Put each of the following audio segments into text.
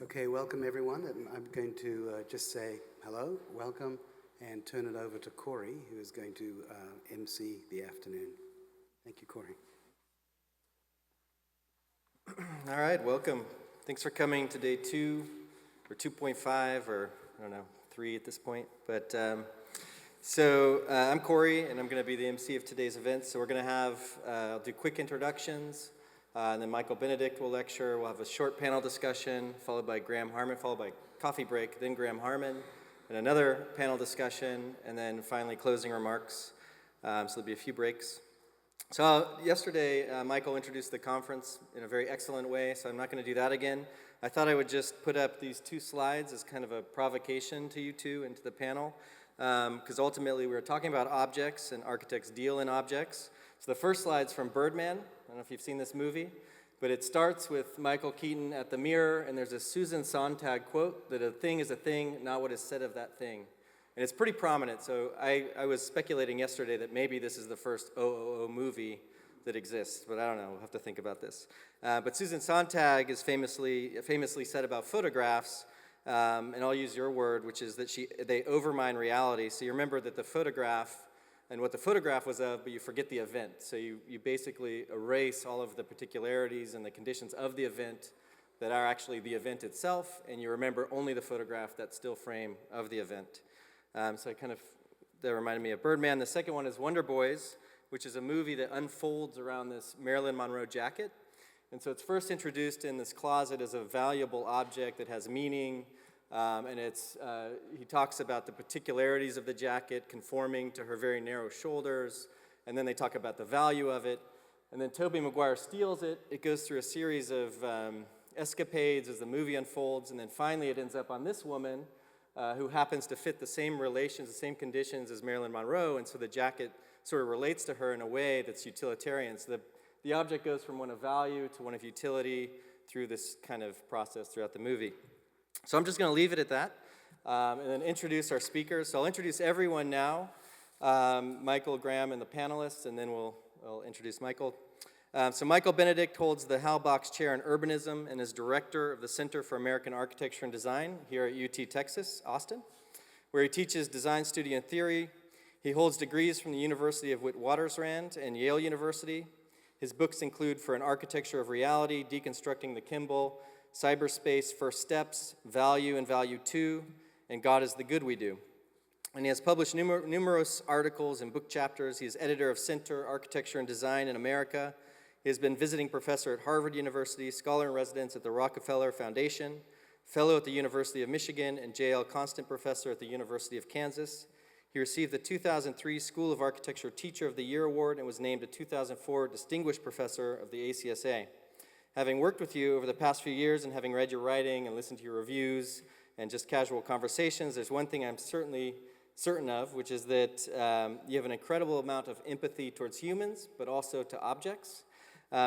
Okay, welcome everyone, and I'm going to just say hello, welcome, and turn it over to Corey, who is going to MC the afternoon. Thank you, Corey. All right, welcome. Thanks for coming to day 2, or 2.5, or I don't know, 3 at this point. But I'm Corey, and I'm going to be the MC of today's event. So we're going to have, I'll do quick introductions, and then Benedikt will lecture. We'll have a short panel discussion, followed by Graham Harman, followed by coffee break, then Graham Harman, and another panel discussion, and then finally closing remarks. So there'll be a few breaks. So yesterday, Michael introduced the conference in a very excellent way, so I'm not going to do that again. I thought I would just put up these 2 slides as kind of a provocation to you two and to the panel, because ultimately we were talking about objects and architects deal in objects. So the first slide's from Birdman. I don't know if you've seen this movie, but it starts with Michael Keaton at the mirror, and there's a Susan Sontag quote that a thing is a thing, not what is said of that thing. And it's pretty prominent, so I was speculating yesterday that maybe this is the first OOO movie that exists, but I don't know, we'll have to think about this. But Susan Sontag is famously said about photographs, and I'll use your word, which is that they overmine reality. So you remember that the photograph and what the photograph was of, but you forget the event. So you basically erase all of the particularities and the conditions of the event that are actually the event itself, and you remember only the photograph, that still frame of the event. That reminded me of Birdman. The second one is Wonder Boys, which is a movie that unfolds around this Marilyn Monroe jacket. And so it's first introduced in this closet as a valuable object that has meaning, and he talks about the particularities of the jacket conforming to her very narrow shoulders, and then they talk about the value of it. And then Tobey Maguire steals it. It goes through a series of escapades as the movie unfolds, and then finally it ends up on this woman, who happens to fit the same relations, the same conditions as Marilyn Monroe, and so the jacket sort of relates to her in a way that's utilitarian. So the object goes from one of value to one of utility through this kind of process throughout the movie. So I'm just going to leave it at that, and then introduce our speakers. So I'll introduce everyone now, Michael, Graham, and the panelists, and then I'll introduce Michael. So Michael Benedikt holds the Hal Box Chair in Urbanism and is director of the Center for American Architecture and Design here at UT Texas, Austin, where he teaches design study and theory. He holds degrees from the University of Witwatersrand and Yale University. His books include For an Architecture of Reality, Deconstructing the Kimball, Cyberspace, First Steps, Value and Value 2, and God is the Good We Do. And he has published numerous articles and book chapters. He is editor of Center, Architecture and Design in America. He has been visiting professor at Harvard University, scholar-in-residence at the Rockefeller Foundation, fellow at the University of Michigan, and J.L. Constant professor at the University of Kansas. He received the 2003 School of Architecture Teacher of the Year Award and was named a 2004 Distinguished Professor of the ACSA. Having worked with you over the past few years and having read your writing and listened to your reviews and just casual conversations, there's one thing I'm certainly certain of, which is that you have an incredible amount of empathy towards humans, but also to objects.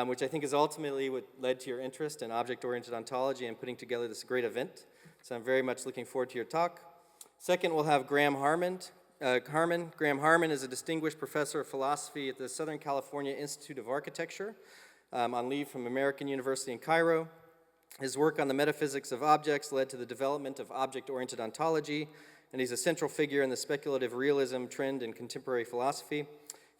Which I think is ultimately what led to your interest in object-oriented ontology and putting together this great event. So I'm very much looking forward to your talk. Second, we'll have Graham Harman. Graham Harman is a distinguished professor of philosophy at the Southern California Institute of Architecture, on leave from American University in Cairo. His work on the metaphysics of objects led to the development of object-oriented ontology, and he's a central figure in the speculative realism trend in contemporary philosophy.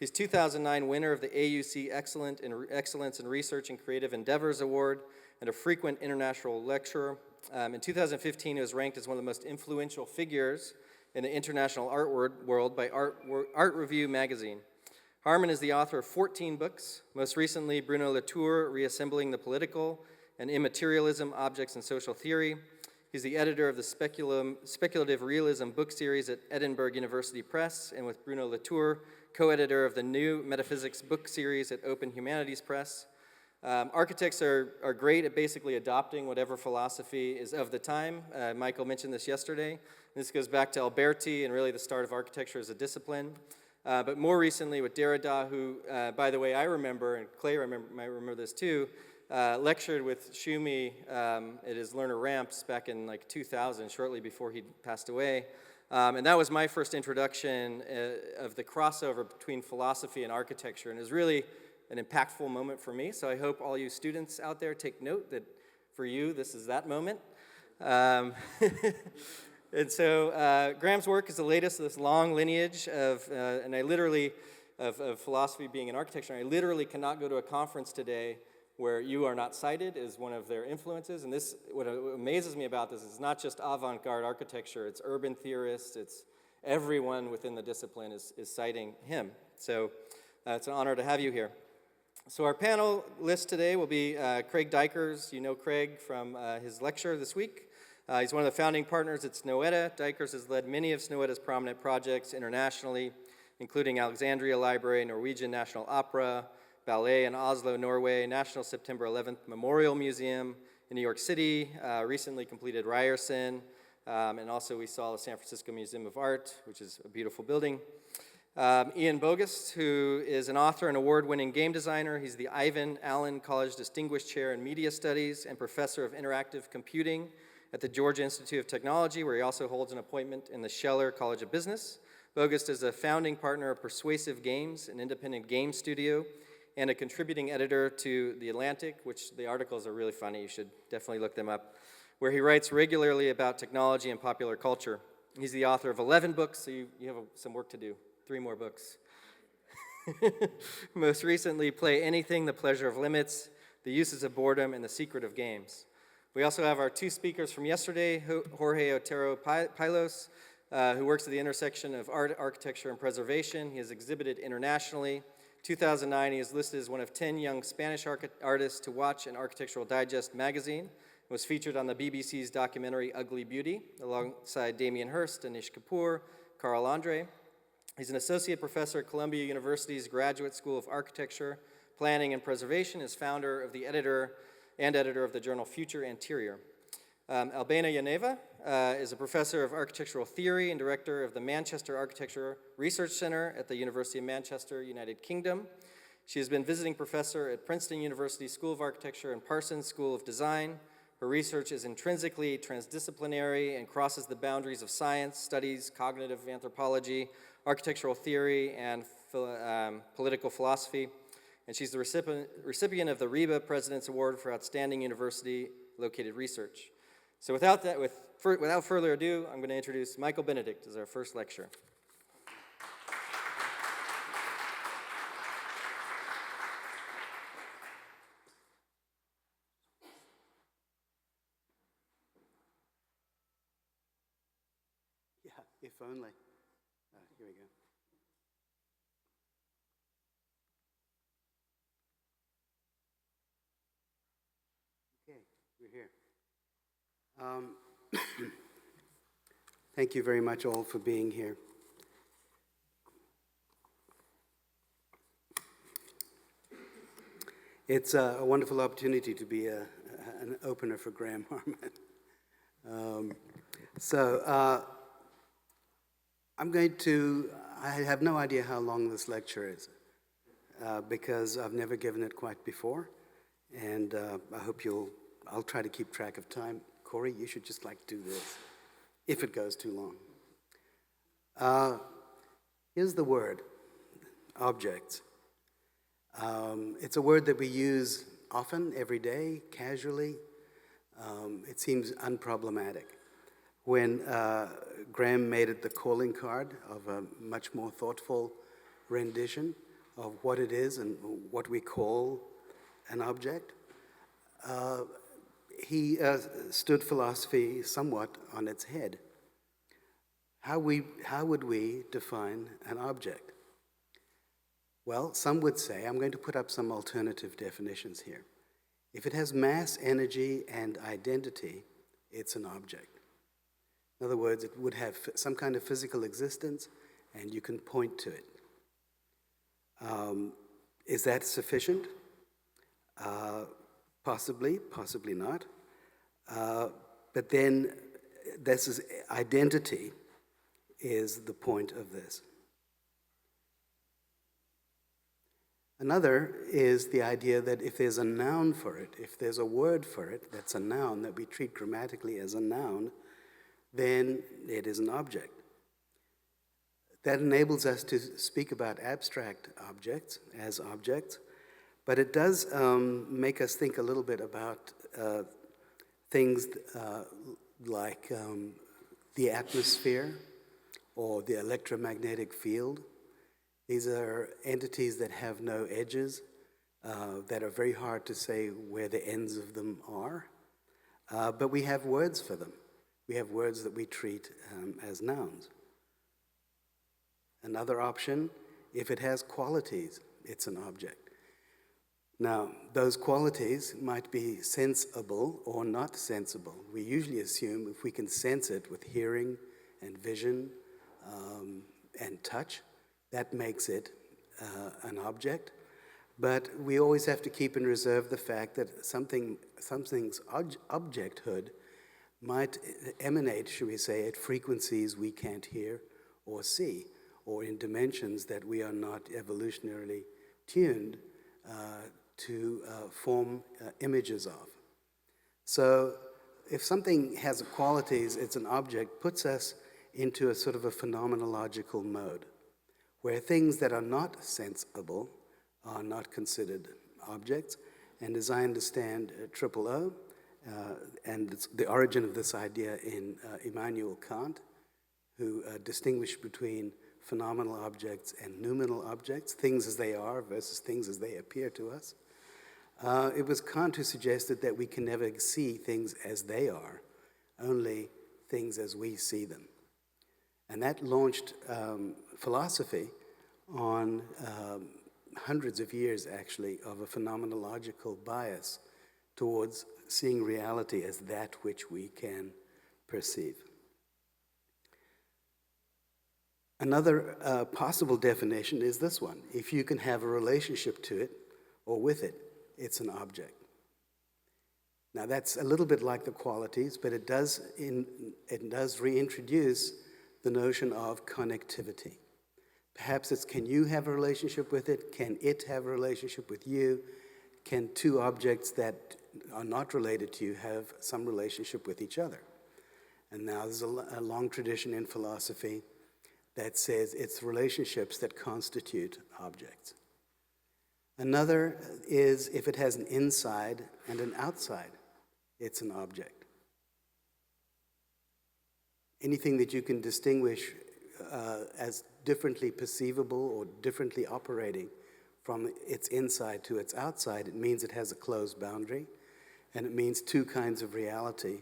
He's 2009 winner of the AUC Excellence in Research and Creative Endeavors Award and a frequent international lecturer. In 2015, he was ranked as one of the most influential figures in the international art world by Art Review magazine. Harman is the author of 14 books, most recently Bruno Latour, Reassembling the Political, and Immaterialism, Objects and Social Theory. He's the editor of the Speculative Realism book series at Edinburgh University Press, and with Bruno Latour, co-editor of the New Metaphysics book series at Open Humanities Press. Architects are great at basically adopting whatever philosophy is of the time. Michael mentioned this yesterday. This goes back to Alberti and really the start of architecture as a discipline. But more recently with Derrida, who, by the way, I remember, and Clay might remember this too, lectured with Schumi at his Lerner Ramps back in like 2000, shortly before he passed away. And that was my first introduction of the crossover between philosophy and architecture, and it was really an impactful moment for me. So I hope all you students out there take note that for you, this is that moment. Um, and so Graham's work is the latest of this long lineage of, of philosophy being in architecture. And I literally cannot go to a conference today where you are not cited as one of their influences. And this, what amazes me about this is not just avant-garde architecture, it's urban theorists, it's everyone within the discipline is citing him. So it's an honor to have you here. So our panel list today will be Craig Dykers. You know Craig from his lecture this week. He's one of the founding partners at Snøhetta. Dykers has led many of Snøhetta's prominent projects internationally, including Alexandria Library, Norwegian National Opera, Ballet in Oslo, Norway, National September 11th Memorial Museum in New York City, recently completed Ryerson, and also we saw the San Francisco Museum of Art, which is a beautiful building. Ian Bogus, who is an author and award-winning game designer. He's the Ivan Allen College Distinguished Chair in Media Studies and Professor of Interactive Computing at the Georgia Institute of Technology, where he also holds an appointment in the Scheller College of Business. Bogus is a founding partner of Persuasive Games, an independent game studio, and a contributing editor to The Atlantic, which the articles are really funny. You should definitely look them up, where he writes regularly about technology and popular culture. He's the author of 11 books, so you have some work to do. 3 more books. Most recently, Play Anything, The Pleasure of Limits, The Uses of Boredom, and The Secret of Games. We also have our 2 speakers from yesterday, Jorge Otero Pylos, who works at the intersection of art, architecture, and preservation. He has exhibited internationally. 2009, he is listed as one of 10 young Spanish artists to watch in Architectural Digest magazine. It was featured on the BBC's documentary Ugly Beauty, alongside Damien Hirst, Anish Kapoor, Carl Andre. He's an associate professor at Columbia University's Graduate School of Architecture, Planning, and Preservation, is founder of the editor of the journal Future Anterior. Albena Yaneva is a professor of architectural theory and director of the Manchester Architecture Research Center at the University of Manchester, United Kingdom. She has been visiting professor at Princeton University School of Architecture and Parsons School of Design. Her research is intrinsically transdisciplinary and crosses the boundaries of science, studies, cognitive anthropology, architectural theory, and political philosophy. And she's the recipient of the RIBA President's Award for Outstanding University-Located Research. So without further ado, I'm going to introduce Michael Benedikt as our first lecturer. Yeah, if only. Here we go. Okay, we're here. Thank you very much all for being here. It's a wonderful opportunity to be an opener for Graham Harman. I have no idea how long this lecture is because I've never given it quite before, and I hope I'll try to keep track of time. Corey, you should just do this if it goes too long. Here's the word, objects. It's a word that we use often, every day, casually. It seems unproblematic. When Graham made it the calling card of a much more thoughtful rendition of what it is and what we call an object, he stood philosophy somewhat on its head. How would we define an object? Well, some would say, I'm going to put up some alternative definitions here. If it has mass, energy, and identity, it's an object. In other words, it would have some kind of physical existence, and you can point to it. Is that sufficient? Possibly, possibly not. But then identity is the point of this. Another is the idea that if there's a noun for it, if there's a word for it that's a noun that we treat grammatically as a noun, then it is an object. That enables us to speak about abstract objects as objects, but it does make us think a little bit about things like the atmosphere or the electromagnetic field. These are entities that have no edges, that are very hard to say where the ends of them are, but we have words for them. We have words that we treat as nouns. Another option, if it has qualities, it's an object. Now, those qualities might be sensible or not sensible. We usually assume if we can sense it with hearing and vision and touch, that makes it an object. But we always have to keep in reserve the fact that something's objecthood might emanate, should we say, at frequencies we can't hear or see, or in dimensions that we are not evolutionarily tuned to form images of. So if something has qualities, it's an object, puts us into a sort of a phenomenological mode, where things that are not sensible are not considered objects. And as I understand triple O, and it's the origin of this idea in Immanuel Kant, who distinguished between phenomenal objects and noumenal objects, things as they are versus things as they appear to us. It was Kant who suggested that we can never see things as they are, only things as we see them. And that launched philosophy on hundreds of years, actually, of a phenomenological bias towards seeing reality as that which we can perceive. Another possible definition is this one. If you can have a relationship to it or with it, it's an object. Now that's a little bit like the qualities, but it does reintroduce the notion of connectivity. Perhaps it's, can you have a relationship with it? Can it have a relationship with you? Can two objects that are not related to you have some relationship with each other? And now there's a long tradition in philosophy that says it's relationships that constitute objects. Another is if it has an inside and an outside, it's an object. Anything that you can distinguish as differently perceivable or differently operating from its inside to its outside, it means it has a closed boundary, and it means two kinds of reality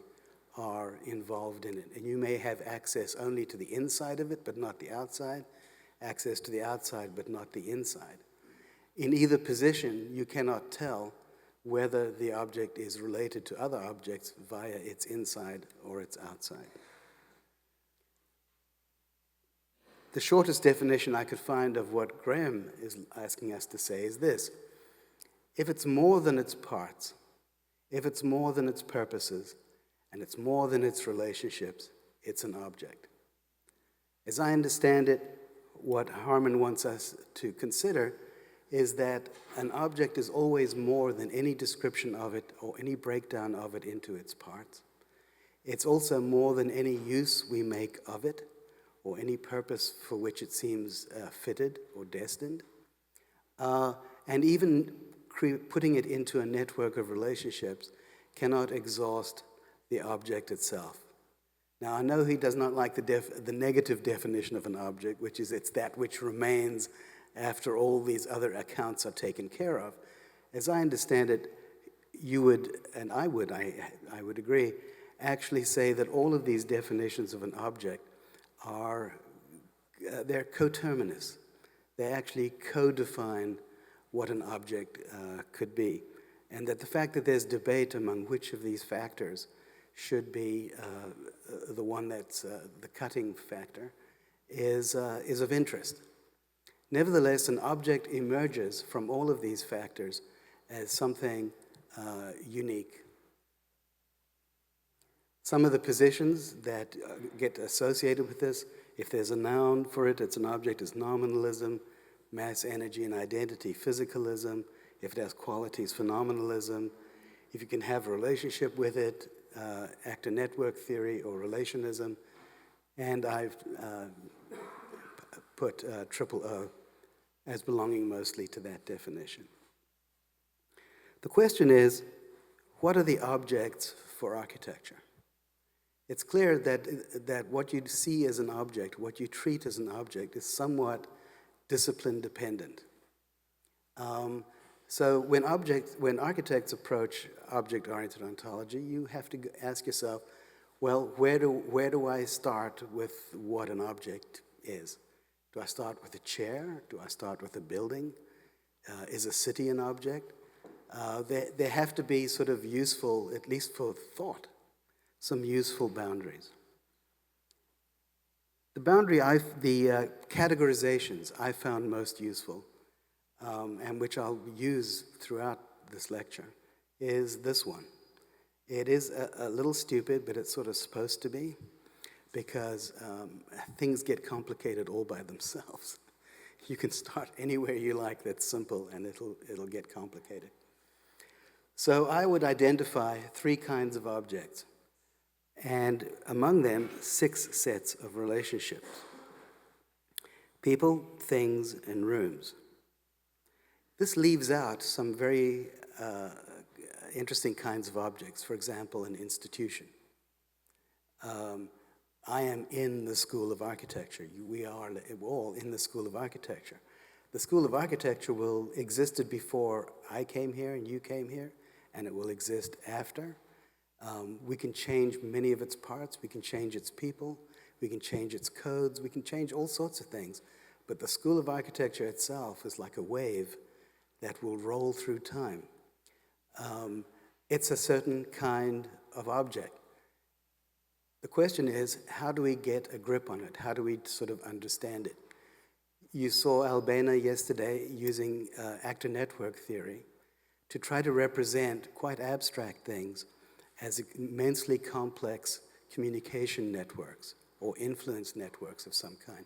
are involved in it. And you may have access only to the inside of it, but not the outside, access to the outside, but not the inside. In either position, you cannot tell whether the object is related to other objects via its inside or its outside. The shortest definition I could find of what Graham is asking us to say is this: if it's more than its parts, if it's more than its purposes, and it's more than its relationships, it's an object. As I understand it, what Harman wants us to consider is that an object is always more than any description of it or any breakdown of it into its parts. It's also more than any use we make of it or any purpose for which it seems fitted or destined. And even putting it into a network of relationships cannot exhaust the object itself. Now, I know he does not like the negative definition of an object, which is it's that which remains after all these other accounts are taken care of. As I understand it, you would, and I would agree, actually say that all of these definitions of an object are, they're coterminous. They actually co-define what an object could be. And that the fact that there's debate among which of these factors should be the one that's the cutting factor is of interest. Nevertheless, an object emerges from all of these factors as something unique. Some of the positions that get associated with this, if there's a noun for it, it's an object, is nominalism, mass, energy, and identity, physicalism. If it has qualities, phenomenalism. If you can have a relationship with it, actor network theory or relationism. And I've put triple O as belonging mostly to that definition. The question is, what are the objects for architecture? it's clear that what you see as an object, what you treat as an object, is somewhat discipline dependent. So when architects approach object-oriented ontology, you have to ask yourself, well, where do I start with what an object is? Do I start with a chair? Do I start with a building? Is a city an object? There have to be sort of useful, at least for thought, some useful boundaries. The categorizations I found most useful, and which I'll use throughout this lecture, is this one. It is a little stupid, but it's sort of supposed to be, because things get complicated all by themselves. You can start anywhere you like that's simple, and it'll get complicated. So I would identify 3 kinds of objects, and among them, 6 sets of relationships. People, things, and rooms. This leaves out some very interesting kinds of objects. For example, an institution. I am in the School of Architecture. We are all in the School of Architecture. The School of Architecture existed before I came here and you came here, and it will exist after. We can change many of its parts. We can change its people. We can change its codes. We can change all sorts of things. But the School of Architecture itself is like a wave that will roll through time. It's a certain kind of object. The question is, how do we get a grip on it? How do we sort of understand it? You saw Albena yesterday using actor network theory to try to represent quite abstract things as immensely complex communication networks or influence networks of some kind.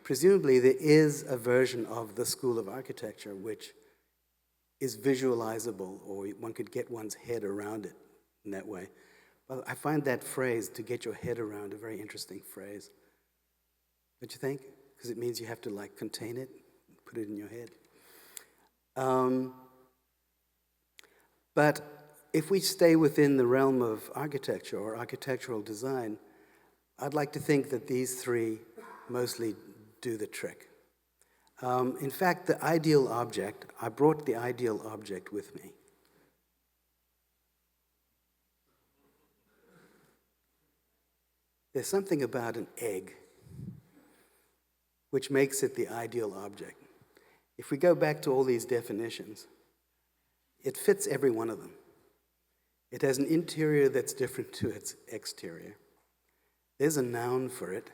Presumably, there is a version of the School of Architecture which is visualizable, or one could get one's head around it in that way. Well, I find that phrase, to get your head around, a very interesting phrase. Don't you think? Because it means you have to like contain it, put it in your head. But if we stay within the realm of architecture or architectural design, I'd like to think that these 3 mostly do the trick. In fact, the ideal object, I brought the ideal object with me. There's something about an egg which makes it the ideal object. If we go back to all these definitions, it fits every one of them. It has an interior that's different to its exterior. There's a noun for it.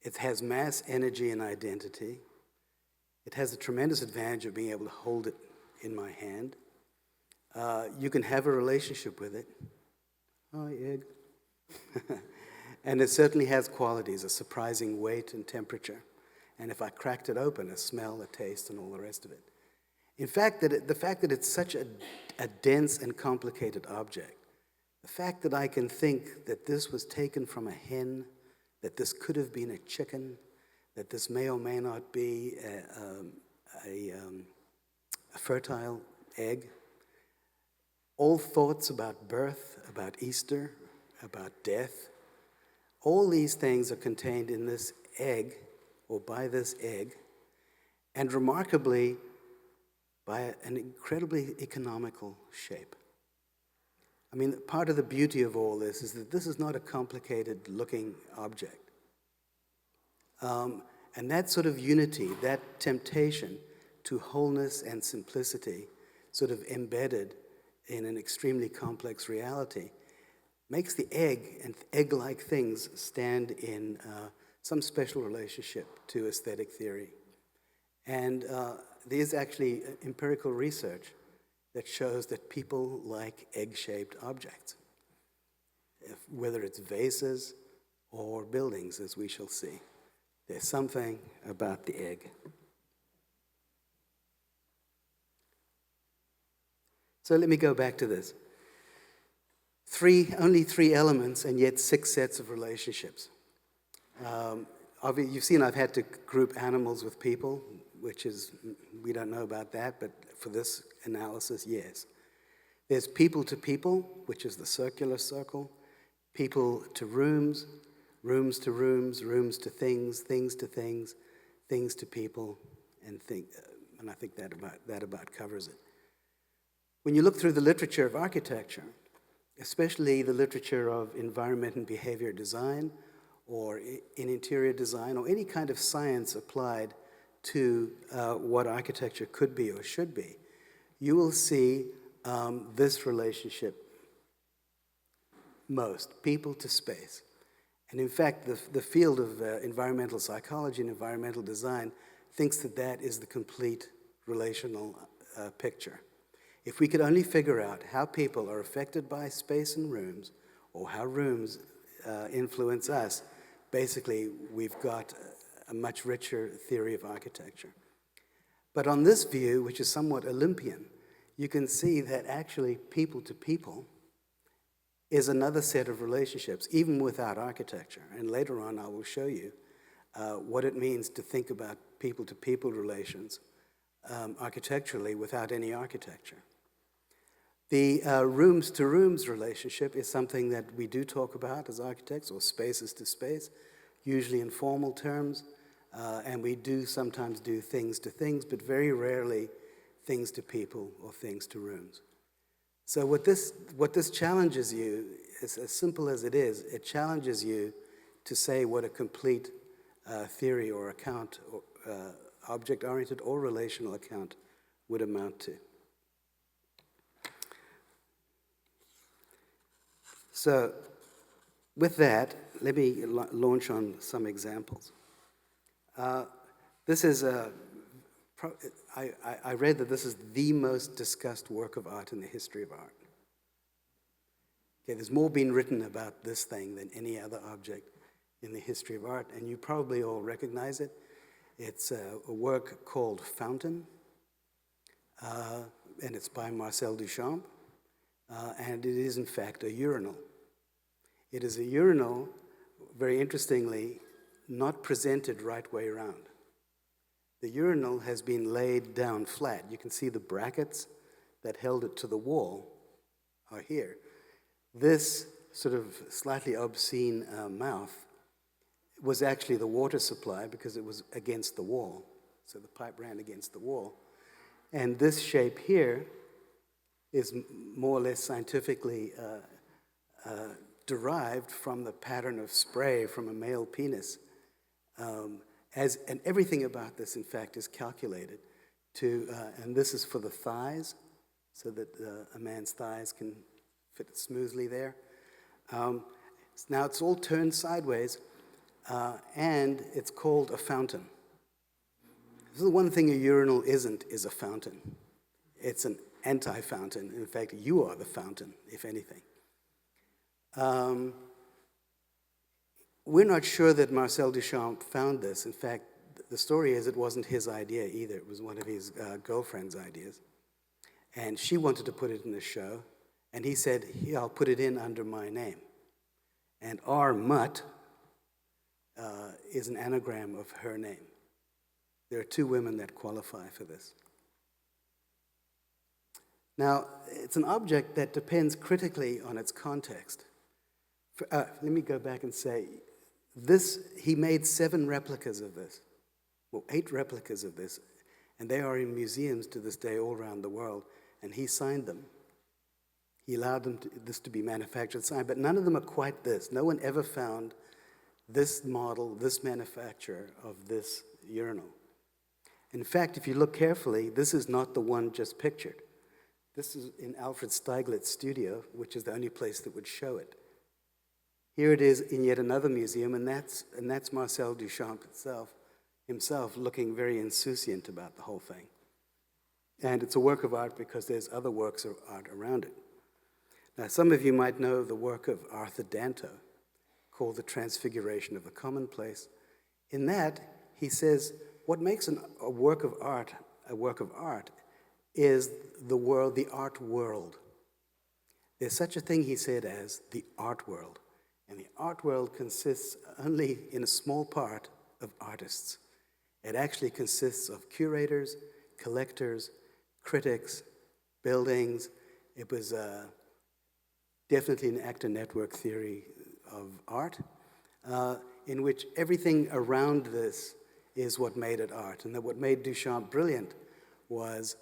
It has mass, energy, and identity. It has a tremendous advantage of being able to hold it in my hand. You can have a relationship with it. Hi, egg. And it certainly has qualities, a surprising weight and temperature. And if I cracked it open, a smell, a taste, and all the rest of it. In fact, the fact that it's such a dense and complicated object, the fact that I can think that this was taken from a hen, that this could have been a chicken, that this may or may not be a fertile egg, all thoughts about birth, about Easter, about death, all these things are contained in this egg, or by this egg, and remarkably, by an incredibly economical shape. I mean, part of the beauty of all this is that this is not a complicated looking object. And that sort of unity, that temptation to wholeness and simplicity, sort of embedded in an extremely complex reality, makes the egg and egg-like things stand in some special relationship to aesthetic theory. And there's actually empirical research that shows that people like egg-shaped objects, whether it's vases or buildings, as we shall see. There's something about the egg. So let me go back to this. Only 3 elements, and yet 6 sets of relationships. You've seen I've had to group animals with people, which is, we don't know about that, but for this analysis, yes. There's people to people, which is the circular circle. people to rooms, rooms to rooms, rooms to things to things, things to people, and I think that about covers it. When you look through the literature of architecture, especially the literature of environment and behavior design, or in interior design, or any kind of science applied to what architecture could be or should be, you will see this relationship most, people to space. And in fact, the field of environmental psychology and environmental design thinks that that is the complete relational picture. If we could only figure out how people are affected by space and rooms, or how rooms influence us, basically we've got a much richer theory of architecture. But on this view, which is somewhat Olympian, you can see that actually people to people is another set of relationships, even without architecture. And later on, I will show you what it means to think about people-to-people relations architecturally without any architecture. The rooms-to-rooms relationship is something that we do talk about as architects, or spaces to space, usually in formal terms, and we do sometimes do things to things, but very rarely things to people or things to rooms. So what this challenges you, is as simple as it is, it challenges you to say what a complete theory or account, or object-oriented or relational account, would amount to. So with that, let me launch on some examples. This is I read that this is the most discussed work of art in the history of art. Okay, there's more been written about this thing than any other object in the history of art, and you probably all recognize it. It's a work called Fountain, and it's by Marcel Duchamp, and it is in fact a urinal. It is a urinal, very interestingly, not presented right way around. The urinal has been laid down flat. You can see the brackets that held it to the wall are here. This sort of slightly obscene mouth was actually the water supply because it was against the wall. So the pipe ran against the wall. And this shape here is more or less scientifically derived from the pattern of spray from a male penis. And everything about this, in fact, is calculated to, and this is for the thighs, so that a man's thighs can fit smoothly there. Now it's all turned sideways, and it's called a fountain. This is the one thing a urinal isn't, is a fountain. It's an anti-fountain. In fact, you are the fountain, if anything. We're not sure that Marcel Duchamp found this. In fact, the story is it wasn't his idea either. It was one of his girlfriend's ideas. And she wanted to put it in the show. And he said, "Here, I'll put it in under my name." And R. Mutt is an anagram of her name. There are two women that qualify for this. Now, it's an object that depends critically on its context. Let me go back and say, he made 7 replicas of this, well, 8 replicas of this, and they are in museums to this day all around the world, and he signed them. He allowed this to be manufactured, signed, but none of them are quite this. No one ever found this model, this manufacture of this urinal. In fact, if you look carefully, this is not the one just pictured. This is in Alfred Steiglitz's studio, which is the only place that would show it. Here it is in yet another museum, and that's Marcel Duchamp himself looking very insouciant about the whole thing. And it's a work of art because there's other works of art around it. Now, some of you might know the work of Arthur Danto called The Transfiguration of the Commonplace. In that, he says, what makes a work of art is the world, the art world. There's such a thing, he said, as the art world. And the art world consists only in a small part of artists. It actually consists of curators, collectors, critics, buildings. It was definitely an actor network theory of art, in which everything around this is what made it art. And that what made Duchamp brilliant was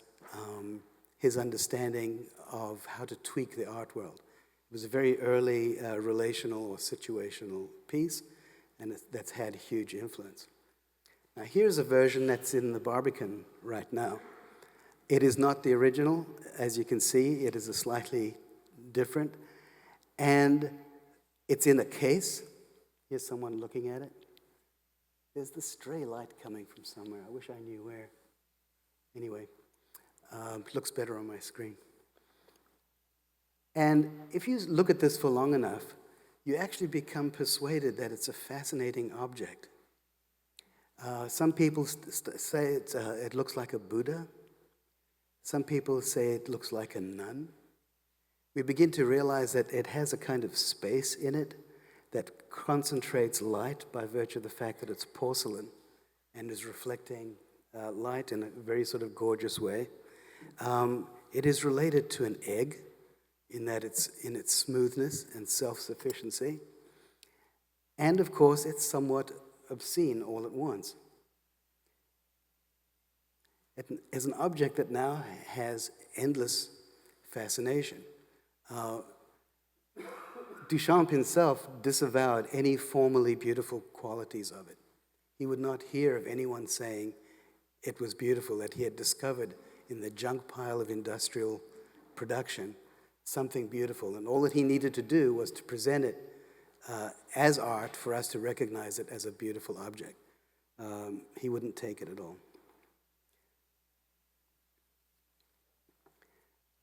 his understanding of how to tweak the art world. It was a very early relational or situational piece, and that's had huge influence. Now here's a version that's in the Barbican right now. It is not the original. As you can see, it is a slightly different, and it's in a case. Here's someone looking at it. There's the stray light coming from somewhere. I wish I knew where. Anyway, it looks better on my screen. And if you look at this for long enough, you actually become persuaded that it's a fascinating object. Some people say it looks like a Buddha. Some people say it looks like a nun. We begin to realize that it has a kind of space in it that concentrates light by virtue of the fact that it's porcelain and is reflecting light in a very sort of gorgeous way. It is related to an egg in that it's in its smoothness and self-sufficiency. And of course, it's somewhat obscene all at once. It is an object that now has endless fascination. Duchamp himself disavowed any formally beautiful qualities of it. He would not hear of anyone saying it was beautiful, that he had discovered in the junk pile of industrial production something beautiful. And all that he needed to do was to present it as art for us to recognize it as a beautiful object. He wouldn't take it at all.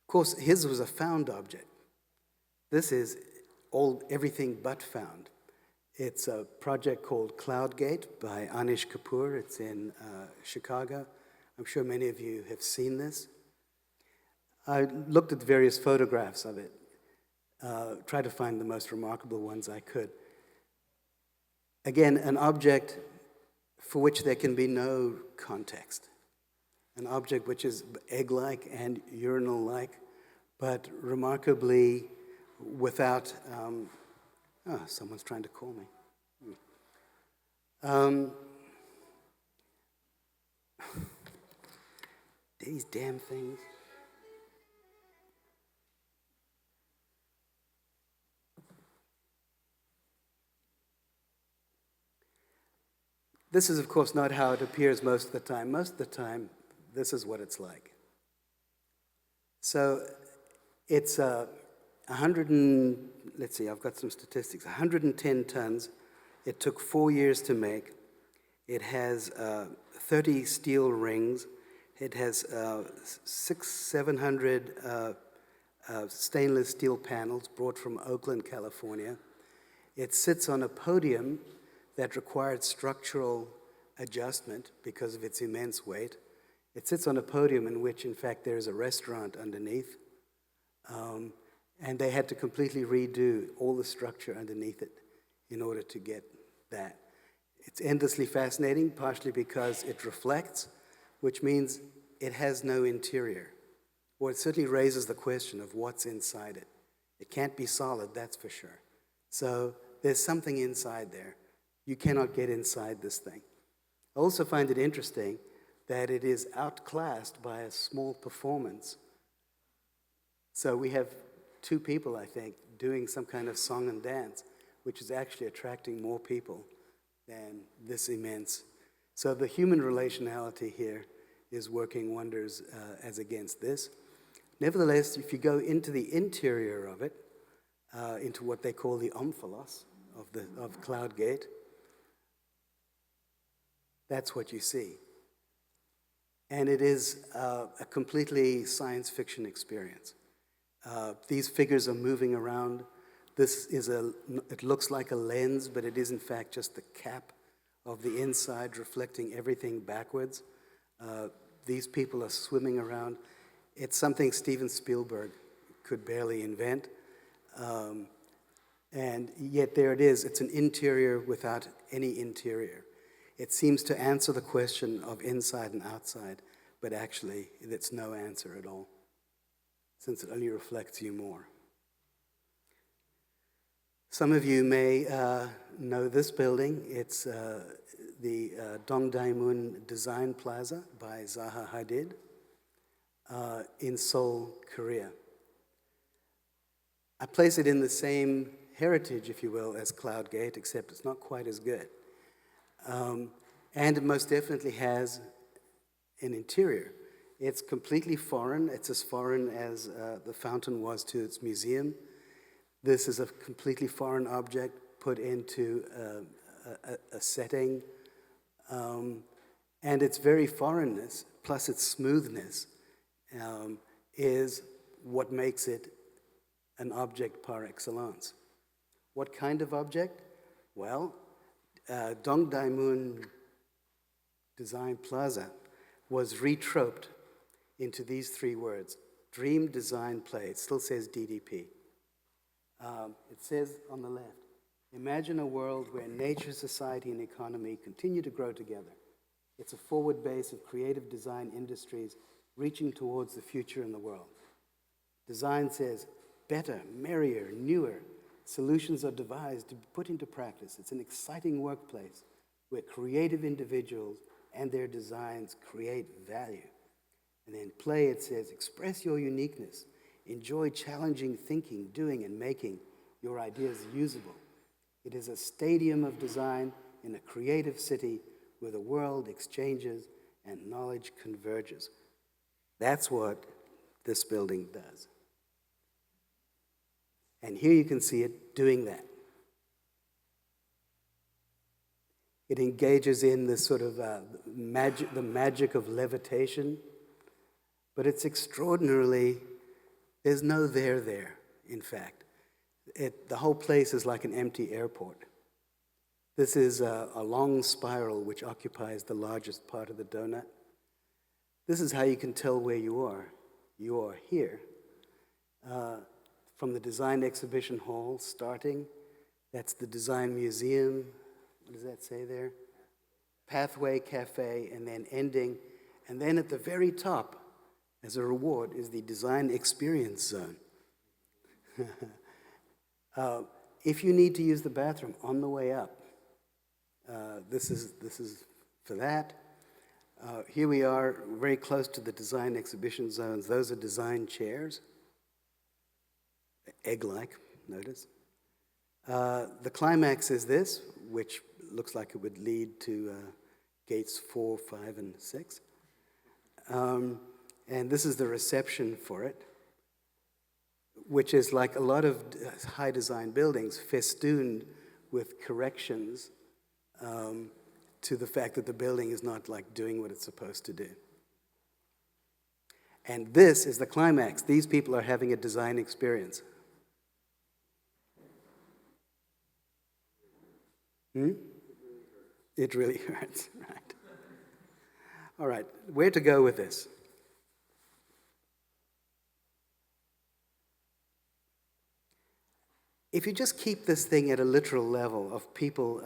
Of course, his was a found object. This is everything but found. It's a project called Cloudgate by Anish Kapoor. It's in Chicago. I'm sure many of you have seen this. I looked at the various photographs of it, tried to find the most remarkable ones I could. Again, an object for which there can be no context. An object which is egg-like and urinal-like, but remarkably without, someone's trying to call me. These damn things. This is, of course, not how it appears most of the time. Most of the time, this is what it's like. So it's 100 let's see, I've got some statistics. 110 tons. It took 4 years to make. It has 30 steel rings. It has 700 stainless steel panels brought from Oakland, California. It sits on a podium that required structural adjustment because of its immense weight. It sits on a podium in which, in fact, there is a restaurant underneath. And they had to completely redo all the structure underneath it in order to get that. It's endlessly fascinating, partially because it reflects, which means it has no interior. Well, it certainly raises the question of what's inside it. It can't be solid, that's for sure. So there's something inside there. You cannot get inside this thing. I also find it interesting that it is outclassed by a small performance. So we have 2 people, I think, doing some kind of song and dance, which is actually attracting more people than this immense. So the human relationality here is working wonders as against this. Nevertheless, if you go into the interior of it, into what they call the omphalos of Cloudgate, that's what you see. And it is a completely science fiction experience. These figures are moving around. It looks like a lens, but it is in fact just the cap of the inside reflecting everything backwards. These people are swimming around. It's something Steven Spielberg could barely invent. And yet there it is. It's an interior without any interior. It seems to answer the question of inside and outside, but actually it's no answer at all, since it only reflects you more. Some of you may know this building. It's the Dongdaemun Design Plaza by Zaha Hadid in Seoul, Korea. I place it in the same heritage, if you will, as Cloud Gate, except it's not quite as good. And it most definitely has an interior. It's completely foreign. It's as foreign as the fountain was to its museum. This is a completely foreign object put into a setting. And its very foreignness, plus its smoothness, is what makes it an object par excellence. What kind of object? Well, Dongdaemun Design Plaza was retroped into these three words: Dream, Design, Play. It still says DDP. It says on the left, imagine a world where nature, society, and economy continue to grow together. It's a forward base of creative design industries reaching towards the future in the world. Design says, better, merrier, newer. Solutions are devised to be put into practice. It's an exciting workplace where creative individuals and their designs create value. And then play, it says, express your uniqueness. Enjoy challenging thinking, doing, and making your ideas usable. It is a stadium of design in a creative city where the world exchanges and knowledge converges. That's what this building does. And here you can see it doing that. It engages in this sort of the magic of levitation, but it's extraordinarily, there's no there, in fact. The whole place is like an empty airport. This is a long spiral which occupies the largest part of the donut. This is how you can tell where you are. You are here. From the design exhibition hall starting, that's the design museum. What does that say there? Pathway Cafe, and then ending. And then at the very top, as a reward, is the design experience zone. If you need to use the bathroom on the way up, this is for that. Here we are, very close to the design exhibition zones. Those are design chairs, egg-like, notice. The climax is this, which looks like it would lead to gates 4, 5, and 6. And this is the reception for it, which is like a lot of high design buildings, festooned with corrections to the fact that the building is not like doing what it's supposed to do. And this is the climax. These people are having a design experience. It really hurts, right? All right, where to go with this? If you just keep this thing at a literal level of people,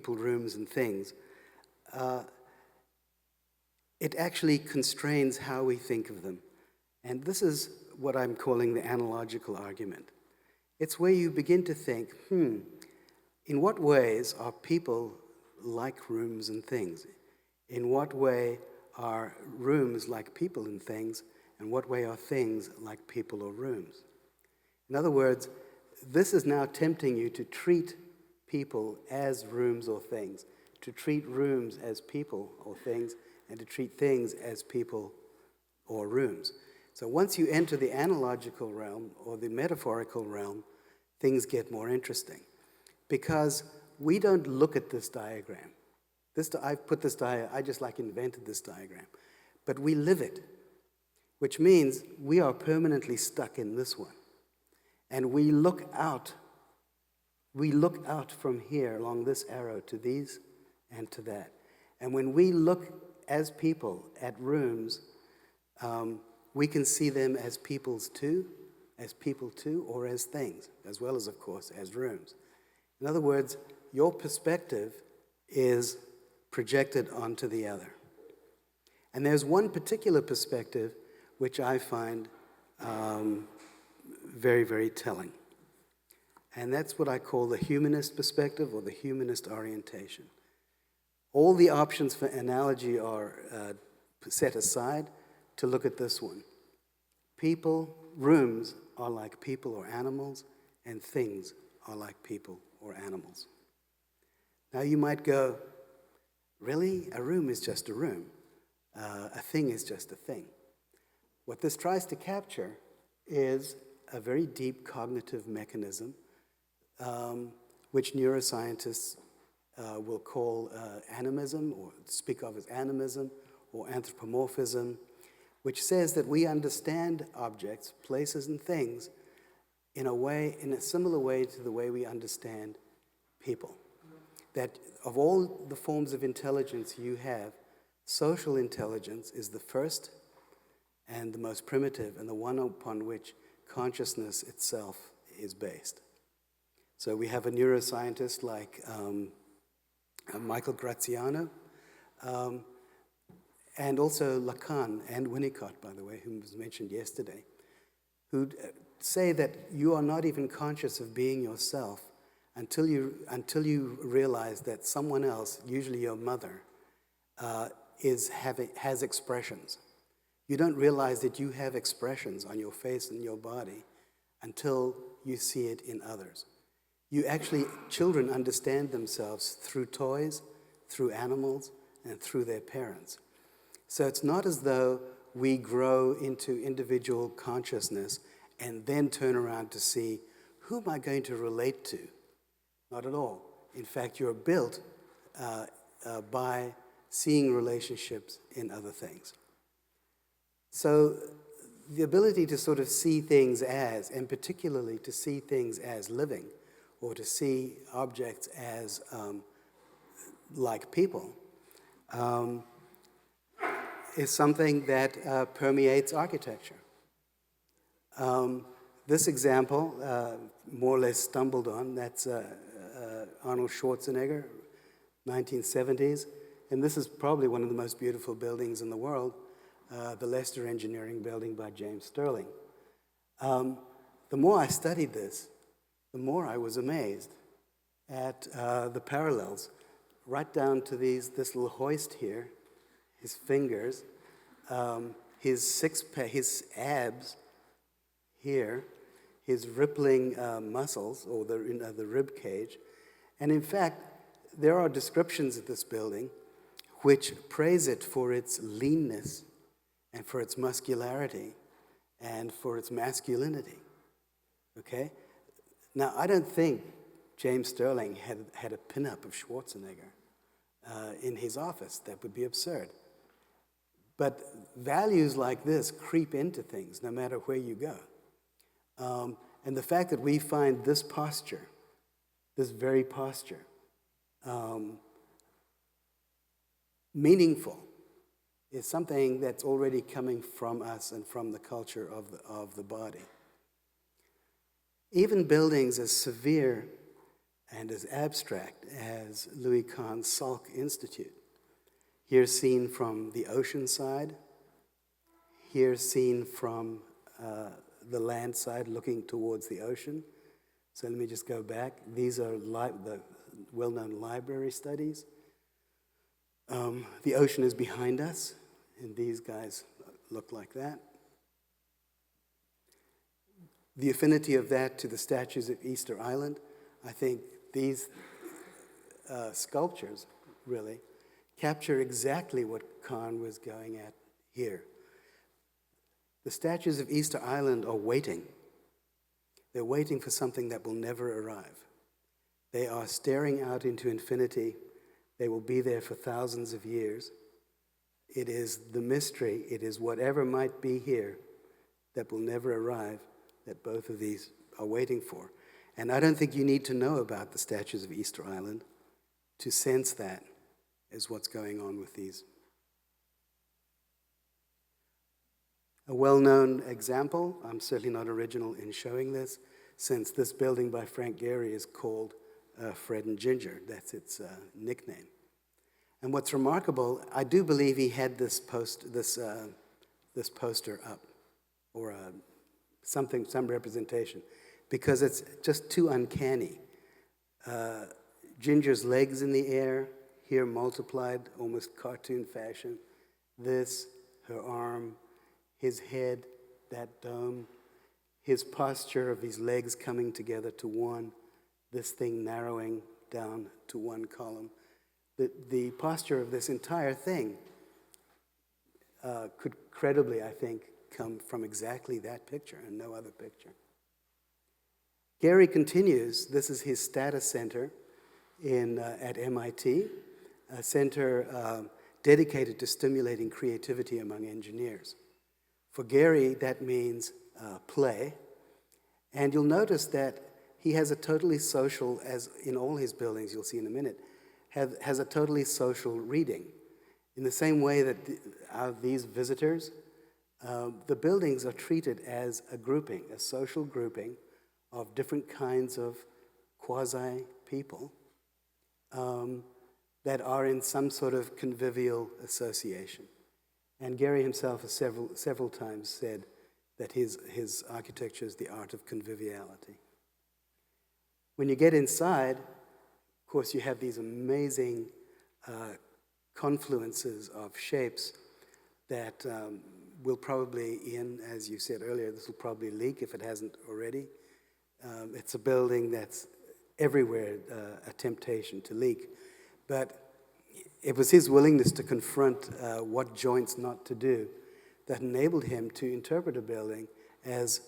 rooms, and things, it actually constrains how we think of them. And this is what I'm calling the analogical argument. It's where you begin to think, in what ways are people like rooms and things? In what way are rooms like people and things? And what way are things like people or rooms? In other words, this is now tempting you to treat people as rooms or things, to treat rooms as people or things, and to treat things as people or rooms. So once you enter the analogical realm or the metaphorical realm, things get more interesting. Because we don't look at this diagram. I just like invented this diagram. But we live it, which means we are permanently stuck in this one. And we look out from here along this arrow to these and to that. And when we look as people at rooms, we can see them as people too, or as things, as well as, of course, as rooms. In other words, your perspective is projected onto the other. And there's one particular perspective which I find very, very telling. And that's what I call the humanist perspective or the humanist orientation. All the options for analogy are set aside to look at this one. People, rooms are like people or animals, and things are like people or animals. Now you might go, really? A room is just a room. A thing is just a thing. What this tries to capture is a very deep cognitive mechanism, which neuroscientists will call animism, or speak of as animism, or anthropomorphism, which says that we understand objects, places, and things in a similar way to the way we understand people. That of all the forms of intelligence you have, social intelligence is the first and the most primitive, and the one upon which consciousness itself is based. So we have a neuroscientist like Michael Graziano, and also Lacan and Winnicott, by the way, who was mentioned yesterday, who say that you are not even conscious of being yourself until you realize that someone else, usually your mother, has expressions. You don't realize that you have expressions on your face and your body until you see it in others. Children understand themselves through toys, through animals, and through their parents. So it's not as though we grow into individual consciousness and then turn around to see, who am I going to relate to? Not at all. In fact, you're built by seeing relationships in other things. So the ability to sort of see things as, and particularly to see things as living, or to see objects as like people, is something that permeates architecture. This example, more or less stumbled on, that's Arnold Schwarzenegger, 1970s, and this is probably one of the most beautiful buildings in the world, the Leicester Engineering Building by James Stirling. The more I studied this, the more I was amazed at the parallels, right down to this little hoist here, his fingers, his abs here, his rippling muscles, or the rib cage. And in fact, there are descriptions of this building which praise it for its leanness and for its muscularity and for its masculinity. Okay? Now, I don't think James Stirling had a pinup of Schwarzenegger in his office. That would be absurd. But values like this creep into things no matter where you go. And the fact that we find this posture, this very posture, meaningful is something that's already coming from us and from the culture of the body. Even buildings as severe and as abstract as Louis Kahn's Salk Institute, here seen from the ocean side, here seen from the land side looking towards the ocean. So let me just go back. These are the well-known library studies. The ocean is behind us, and these guys look like that. The affinity of that to the statues of Easter Island, I think these sculptures really capture exactly what Kahn was going at here. The statues of Easter Island are waiting. They're waiting for something that will never arrive. They are staring out into infinity. They will be there for thousands of years. It is the mystery, it is whatever might be here that will never arrive that both of these are waiting for. And I don't think you need to know about the statues of Easter Island to sense that is what's going on with these. A well-known example, I'm certainly not original in showing this, since this building by Frank Gehry is called Fred and Ginger. That's its nickname. And what's remarkable, I do believe he had this poster up, or some representation, because it's just too uncanny. Ginger's legs in the air, here multiplied, almost cartoon fashion. This, her arm, his head, that dome, his posture of his legs coming together to one, this thing narrowing down to one column. The posture of this entire thing could credibly, I think, come from exactly that picture and no other picture. Gehry continues, this is his status center at MIT, a center dedicated to stimulating creativity among engineers. For Gehry, that means play. And you'll notice that he has a totally social, as in all his buildings, you'll see in a minute, has a totally social reading. In the same way that these visitors, the buildings are treated as a grouping, a social grouping of different kinds of quasi-people that are in some sort of convivial association. And Gehry himself has several times said that his architecture is the art of conviviality. When you get inside, of course, you have these amazing confluences of shapes that will probably, Ian, as you said earlier, this will probably leak if it hasn't already. It's a building that's everywhere a temptation to leak. But it was his willingness to confront what joints not to do that enabled him to interpret a building as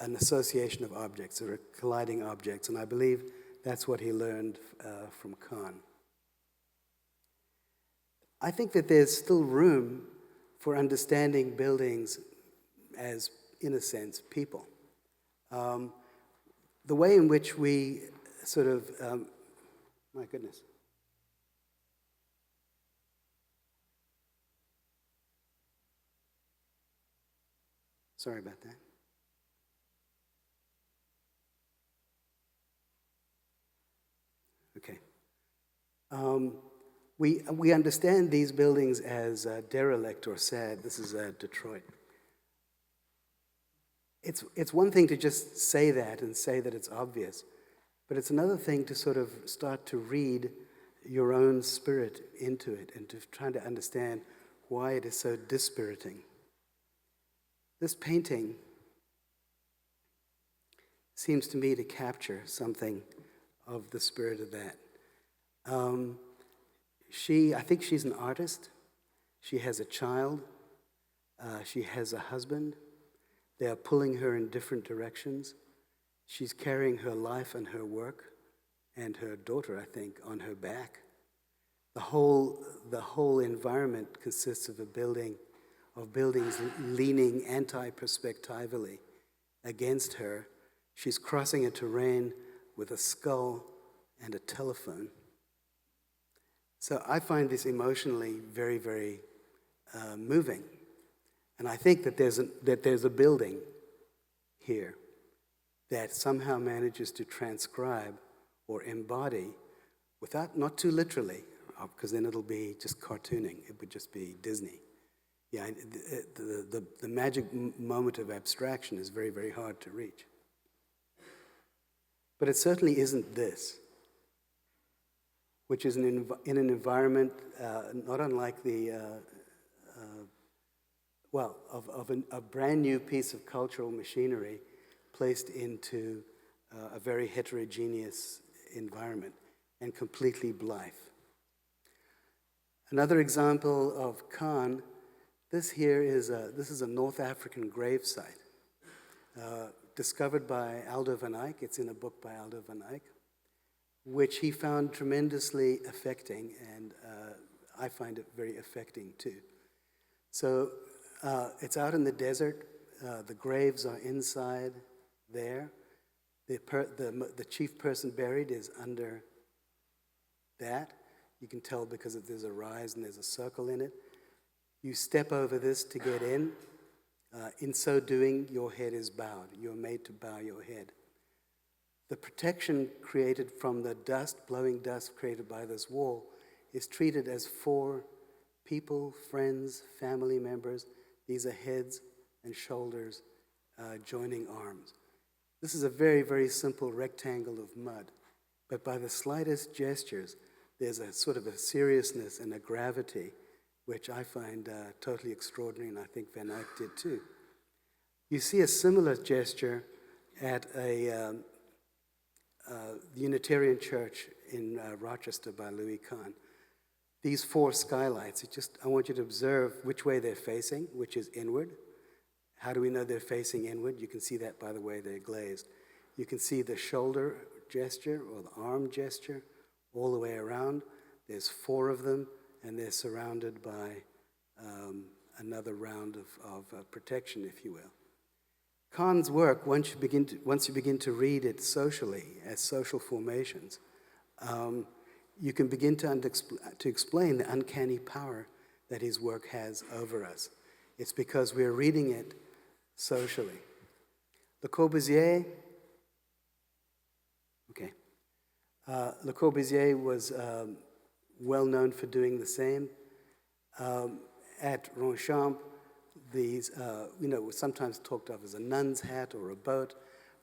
an association of objects or colliding objects. And I believe that's what he learned from Kahn. I think that there's still room for understanding buildings as, in a sense, people. The way in which we sort of, my goodness. Sorry about that. Okay. We understand these buildings as derelict or sad. This is Detroit. It's one thing to just say that and say that it's obvious, but it's another thing to sort of start to read your own spirit into it and to try to understand why it is so dispiriting. This painting seems to me to capture something of the spirit of that. I think she's an artist. She has a child. She has a husband. They are pulling her in different directions. She's carrying her life and her work and her daughter, I think, on her back. The whole environment consists of buildings leaning anti-perspectively against her. She's crossing a terrain with a skull and a telephone. So I find this emotionally very, very moving. And I think that there's a building here that somehow manages to transcribe or embody, not too literally, because then it'll be just cartooning. It would just be Disney. Yeah, the magic moment of abstraction is very, very hard to reach. But it certainly isn't this, which is in an environment not unlike a brand new piece of cultural machinery placed into a very heterogeneous environment and completely blithe. Another example of Kahn, this is a North African gravesite discovered by Aldo van Eyck. It's in a book by Aldo van Eyck, which he found tremendously affecting, and I find it very affecting too. So it's out in the desert. The graves are inside there. The chief person buried is under that. You can tell because there's a rise and there's a circle in it. You step over this to get in. In so doing, your head is bowed. You're made to bow your head. The protection created from the blowing dust created by this wall is treated as for people, friends, family members. These are heads and shoulders joining arms. This is a very, very simple rectangle of mud, but by the slightest gestures, there's a sort of a seriousness and a gravity which I find totally extraordinary, and I think Van Eyck did too. You see a similar gesture at a Unitarian church in Rochester by Louis Kahn. These four skylights, I want you to observe which way they're facing, which is inward. How do we know they're facing inward? You can see that by the way they're glazed. You can see the shoulder gesture or the arm gesture all the way around. There's four of them, and they're surrounded by another round of protection, if you will. Kahn's work, once you begin to read it socially, as social formations, you can begin to explain the uncanny power that his work has over us. It's because we're reading it socially. Le Corbusier was well known for doing the same. At Ronchamp, these, sometimes talked of as a nun's hat or a boat,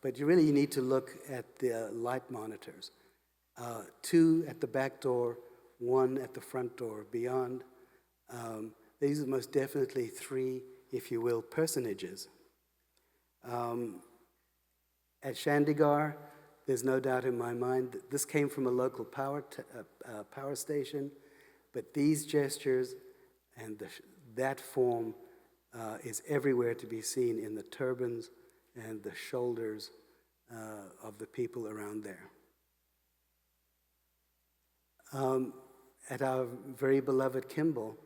but you need to look at the light monitors. 2 at the back door, 1 at the front door beyond. These are most definitely 3, if you will, personages. At Chandigarh, there's no doubt in my mind that this came from a local power station, but these gestures and that form is everywhere to be seen in the turbans and the shoulders of the people around there. At our very beloved Kimball,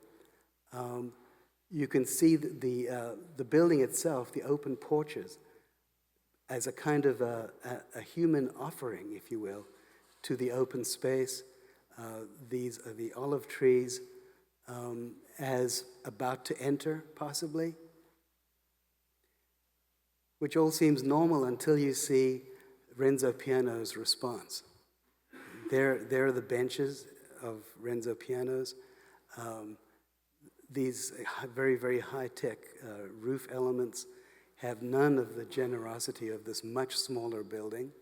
you can see the building itself, the open porches, as a kind of a human offering, if you will, to the open space. These are the olive trees as about to enter, possibly, which all seems normal until you see Renzo Piano's response. There are the benches of Renzo Piano's. These very, very high-tech roof elements have none of the generosity of this much smaller building.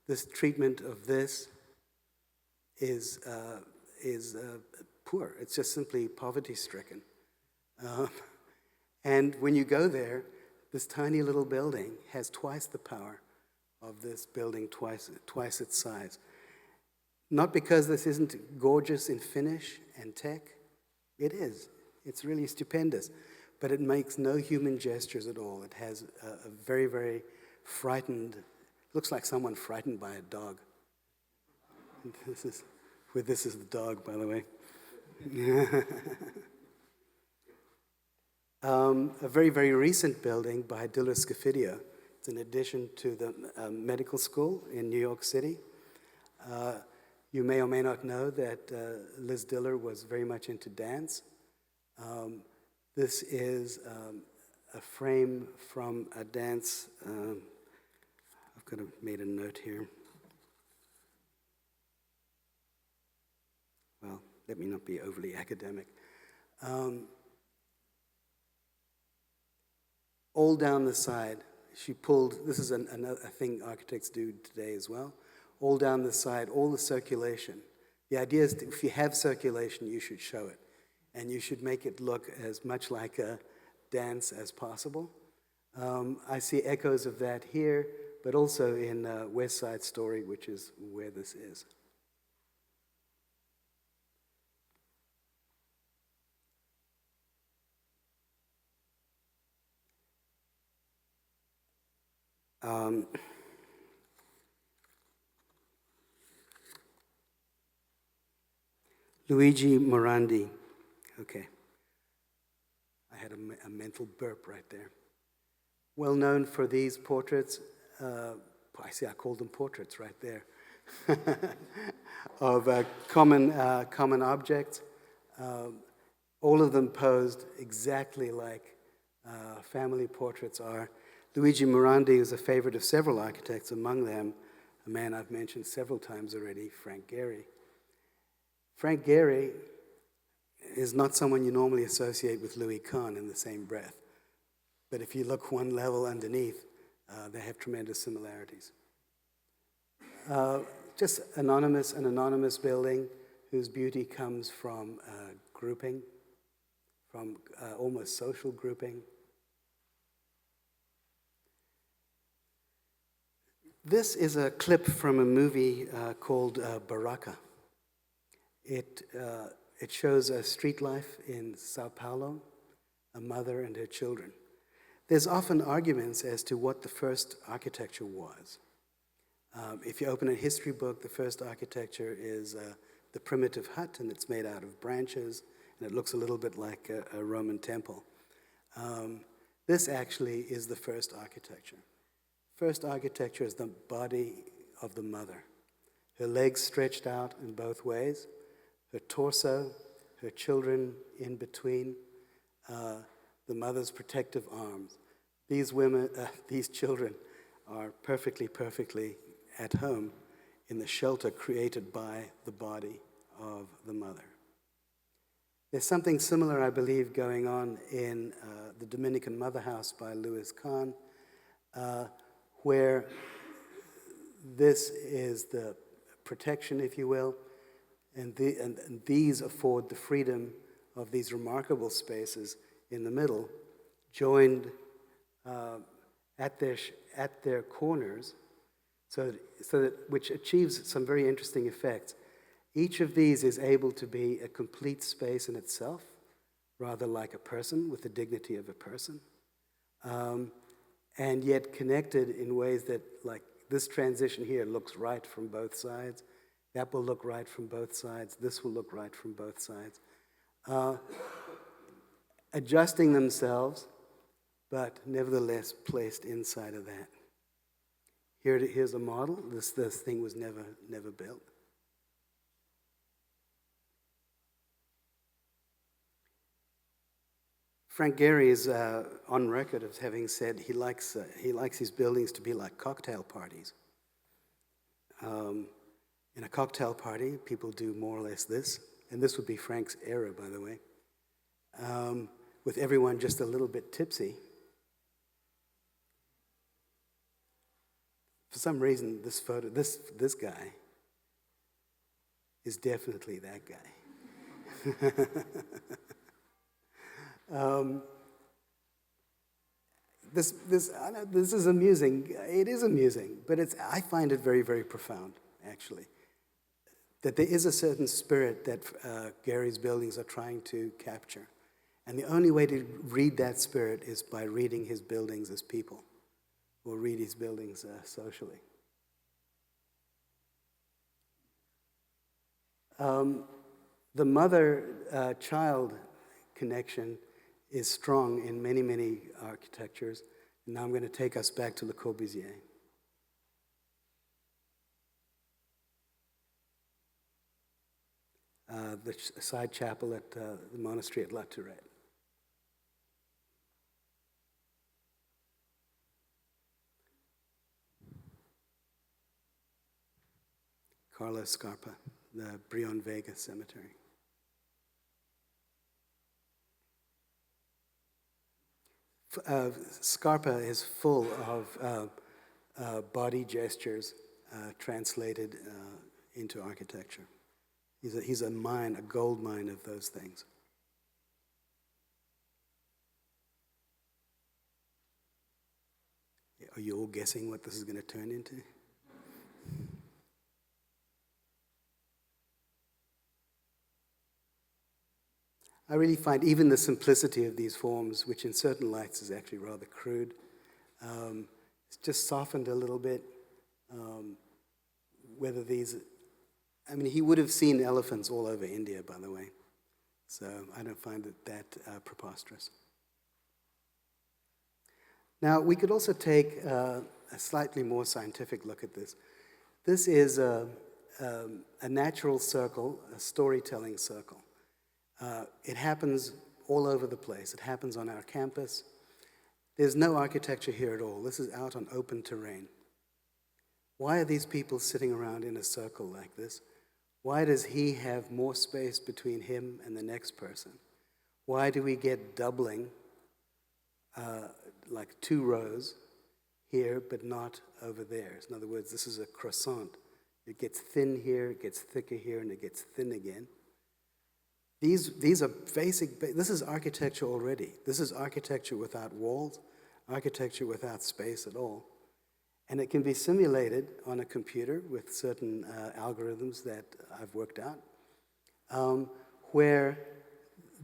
This treatment of this is poor. It's just simply poverty-stricken. And when you go there, this tiny little building has twice the power of this building, twice its size. Not because this isn't gorgeous in finish and tech. It is. It's really stupendous. But it makes no human gestures at all. It has a very, very frightened, looks like someone frightened by a dog. This is the dog, by the way. A very, very recent building by Diller Scofidio. It's an addition to the medical school in New York City. You may or may not know that Liz Diller was very much into dance. This is a frame from a dance. I've got made a note here. Well, let me not be overly academic. All down the side, she pulled, this is a thing architects do today as well, all down the side, all the circulation. The idea is if you have circulation, you should show it. And you should make it look as much like a dance as possible. I see echoes of that here, but also in West Side Story, which is where this is. Luigi Morandi. Okay. I had a mental burp right there. Well known for these portraits. I called them portraits right there. Of common objects. All of them posed exactly like family portraits are. Luigi Morandi is a favorite of several architects, among them a man I've mentioned several times already, Frank Gehry. Frank Gehry is not someone you normally associate with Louis Kahn in the same breath. But if you look one level underneath, They have tremendous similarities. Just an anonymous building whose beauty comes from grouping, from almost social grouping. This is a clip from a movie called Baraka. It shows a street life in Sao Paulo, a mother and her children. There's often arguments as to what the first architecture was. If you open a history book, the first architecture is the primitive hut, and it's made out of branches, and it looks a little bit like a Roman temple. This actually is the first architecture. First architecture is the body of the mother. Her legs stretched out in both ways, her torso, her children in between, the mother's protective arms. These children are perfectly at home in the shelter created by the body of the mother. There's something similar, I believe, going on in the Dominican Mother House by Louis Kahn, where this is the protection, if you will, and these afford the freedom of these remarkable spaces in the middle, joined at their corners, so that which achieves some very interesting effects. Each of these is able to be a complete space in itself, rather like a person with the dignity of a person, and yet connected in ways that, like this transition here, looks right from both sides. That will look right from both sides. This will look right from both sides. Adjusting themselves, but nevertheless placed inside of that. Here's a model. This thing was never built. Frank Gehry is on record of having said he likes his buildings to be like cocktail parties. In a cocktail party, people do more or less this, and this would be Frank's era, by the way, with everyone just a little bit tipsy. For some reason, this photo, this guy is definitely that guy. I know this is amusing. It is amusing, but I find it very profound, actually. That there is a certain spirit that Gehry's buildings are trying to capture. And the only way to read that spirit is by reading his buildings as people, or read his buildings socially. The mother-child connection is strong in many architectures. And now I'm going to take us back to Le Corbusier. The side chapel at the monastery at La Tourette. Carlos Scarpa, the Brion Vega Cemetery. Scarpa is full of body gestures translated into architecture. He's a mine, a gold mine of those things. Are you all guessing what this is going to turn into? I really find even the simplicity of these forms, which in certain lights is actually rather crude, it's just softened a little bit. Whether these, I mean, he would have seen elephants all over India, by the way. So I don't find it that preposterous. Now, we could also take a slightly more scientific look at this. This is a natural circle, a storytelling circle. It happens all over the place. It happens on our campus. There's no architecture here at all. This is out on open terrain. Why are these people sitting around in a circle like this? Why does he have more space between him and the next person? Why do we get doubling, like 2 rows? here, but not over there. In other words, this is a croissant. It gets thin here, it gets thicker here, and it gets thin again. These are basic, this is architecture already. This is architecture without walls, architecture without space at all. And it can be simulated on a computer with certain algorithms that I've worked out, where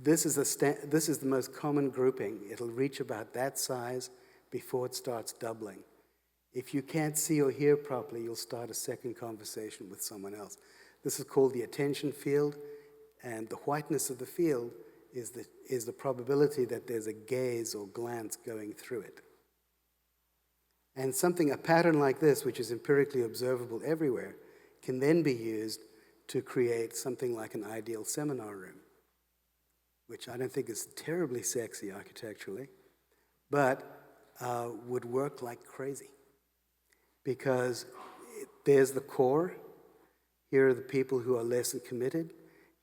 this is the most common grouping. It'll reach about that size before it starts doubling. If you can't see or hear properly, you'll start a second conversation with someone else. This is called the attention field, and the whiteness of the field is the probability that there's a gaze or glance going through it. And a pattern like this, which is empirically observable everywhere, can then be used to create something like an ideal seminar room, which I don't think is terribly sexy architecturally, but would work like crazy. Because there's the core. Here are the people who are less committed.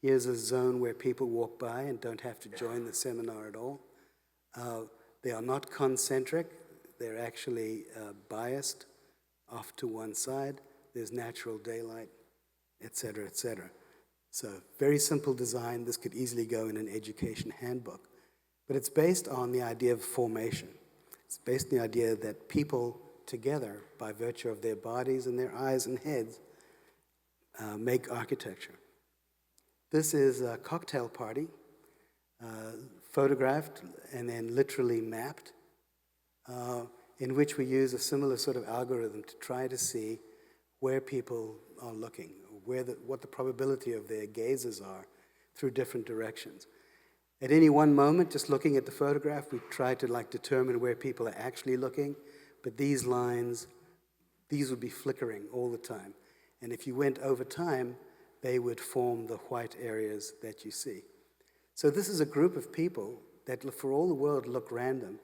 Here's a zone where people walk by and don't have to join the seminar at all. They are not concentric. They're actually biased off to one side. There's natural daylight, et cetera, et cetera. So very simple design. This could easily go in an education handbook. But it's based on the idea of formation. It's based on the idea that people together, by virtue of their bodies and their eyes and heads, make architecture. This is a cocktail party, photographed and then literally mapped, in which we use a similar sort of algorithm to try to see where people are looking, what the probability of their gazes are through different directions. At any one moment, just looking at the photograph, we try to determine where people are actually looking, but these lines, these would be flickering all the time. And if you went over time, they would form the white areas that you see. So this is a group of people that for all the world look random,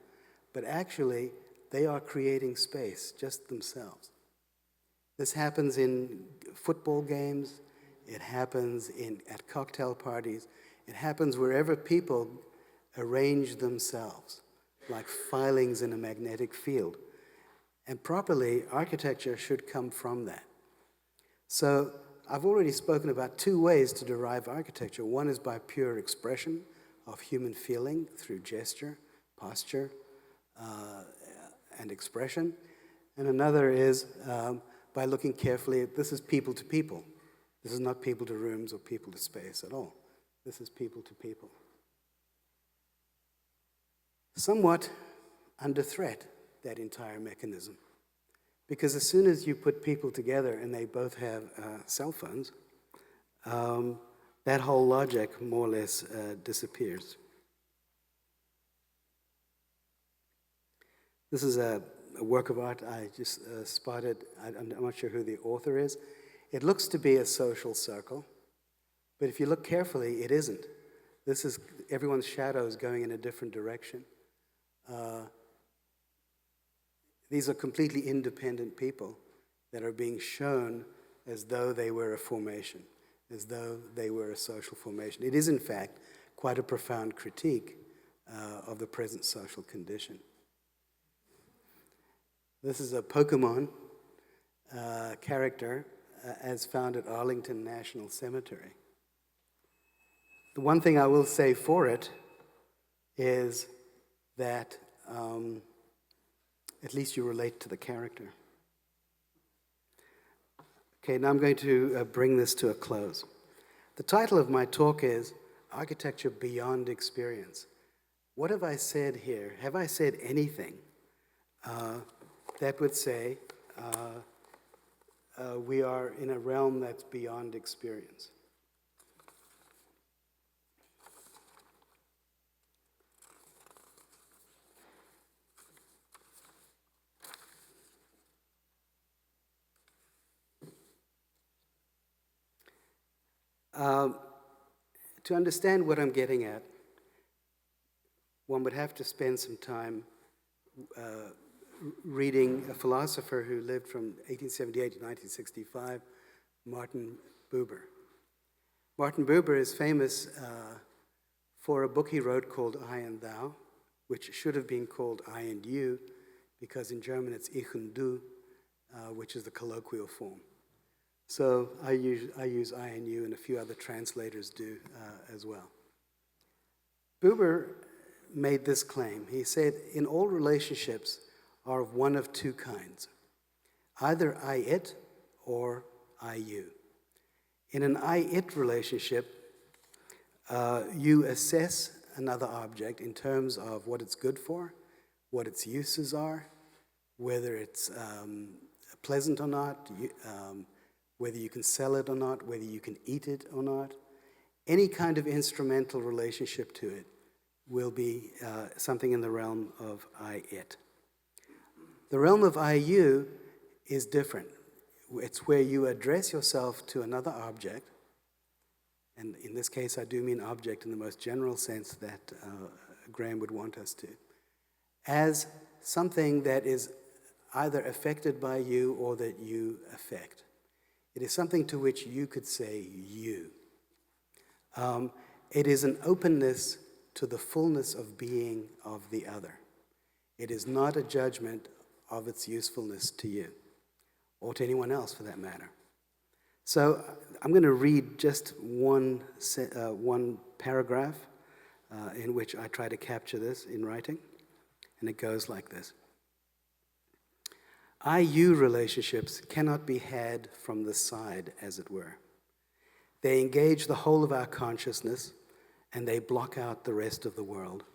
but actually they are creating space just themselves. This happens in football games, it happens at cocktail parties, it happens wherever people arrange themselves, like filings in a magnetic field. And properly, architecture should come from that. So I've already spoken about two ways to derive architecture. One is by pure expression of human feeling through gesture, posture, and expression. And another is by looking carefully at, this is people to people. This is not people to rooms or people to space at all. This is people to people. Somewhat under threat, that entire mechanism. Because as soon as you put people together and they both have cell phones, that whole logic more or less disappears. This is a work of art I just spotted. I'm not sure who the author is. It looks to be a social circle, but if you look carefully, it isn't. This is everyone's shadows going in a different direction. These are completely independent people that are being shown as though they were a formation, as though they were a social formation. It is, in fact, quite a profound critique of the present social condition. This is a Pokemon character as found at Arlington National Cemetery. The one thing I will say for it is that at least you relate to the character. Okay, now I'm going to bring this to a close. The title of my talk is Architecture Beyond Experience. What have I said here? Have I said anything that would say we are in a realm that's beyond experience? To understand what I'm getting at, one would have to spend some time reading a philosopher who lived from 1878 to 1965, Martin Buber. Martin Buber is famous for a book he wrote called I and Thou, which should have been called I and You, because in German it's ich und du, which is the colloquial form. So I use I and you, and a few other translators do as well. Buber made this claim. He said, in all relationships are of one of two kinds, either I-it or I-you. In an I-it relationship, you assess another object in terms of what it's good for, what its uses are, whether it's pleasant or not, whether you can sell it or not, whether you can eat it or not. Any kind of instrumental relationship to it will be something in the realm of I-it. The realm of I-you is different. It's where you address yourself to another object, and in this case I do mean object in the most general sense that Graham would want us to, as something that is either affected by you or that you affect. It is something to which you could say you. It is an openness to the fullness of being of the other. It is not a judgment of its usefulness to you, or to anyone else for that matter. So I'm going to read just one paragraph in which I try to capture this in writing, and it goes like this. I-you relationships cannot be had from the side, as it were. They engage the whole of our consciousness, and they block out the rest of the world,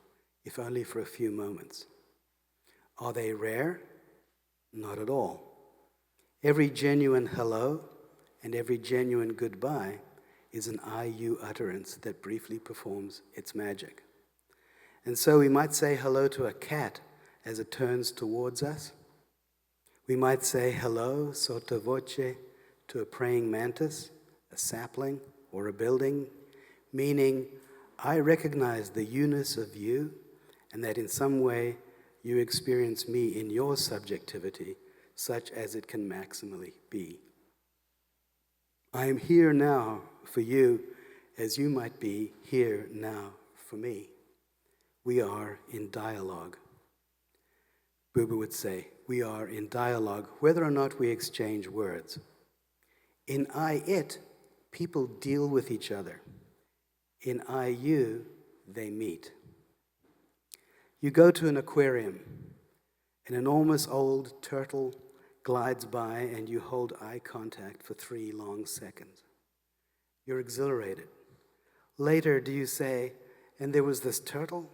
if only for a few moments. Are they rare? Not at all. Every genuine hello and every genuine goodbye is an I-you utterance that briefly performs its magic. And so we might say hello to a cat as it turns towards us. We might say hello sotto voce to a praying mantis, a sapling, or a building, meaning I recognize the you-ness of you, and that in some way you experience me in your subjectivity, such as it can maximally be. I am here now for you as you might be here now for me. We are in dialogue. Buber would say, we are in dialogue whether or not we exchange words. In I-it, people deal with each other. In I-you, they meet. You go to an aquarium. An enormous old turtle glides by and you hold eye contact for 3 long seconds. You're exhilarated. Later, do you say, and there was this turtle?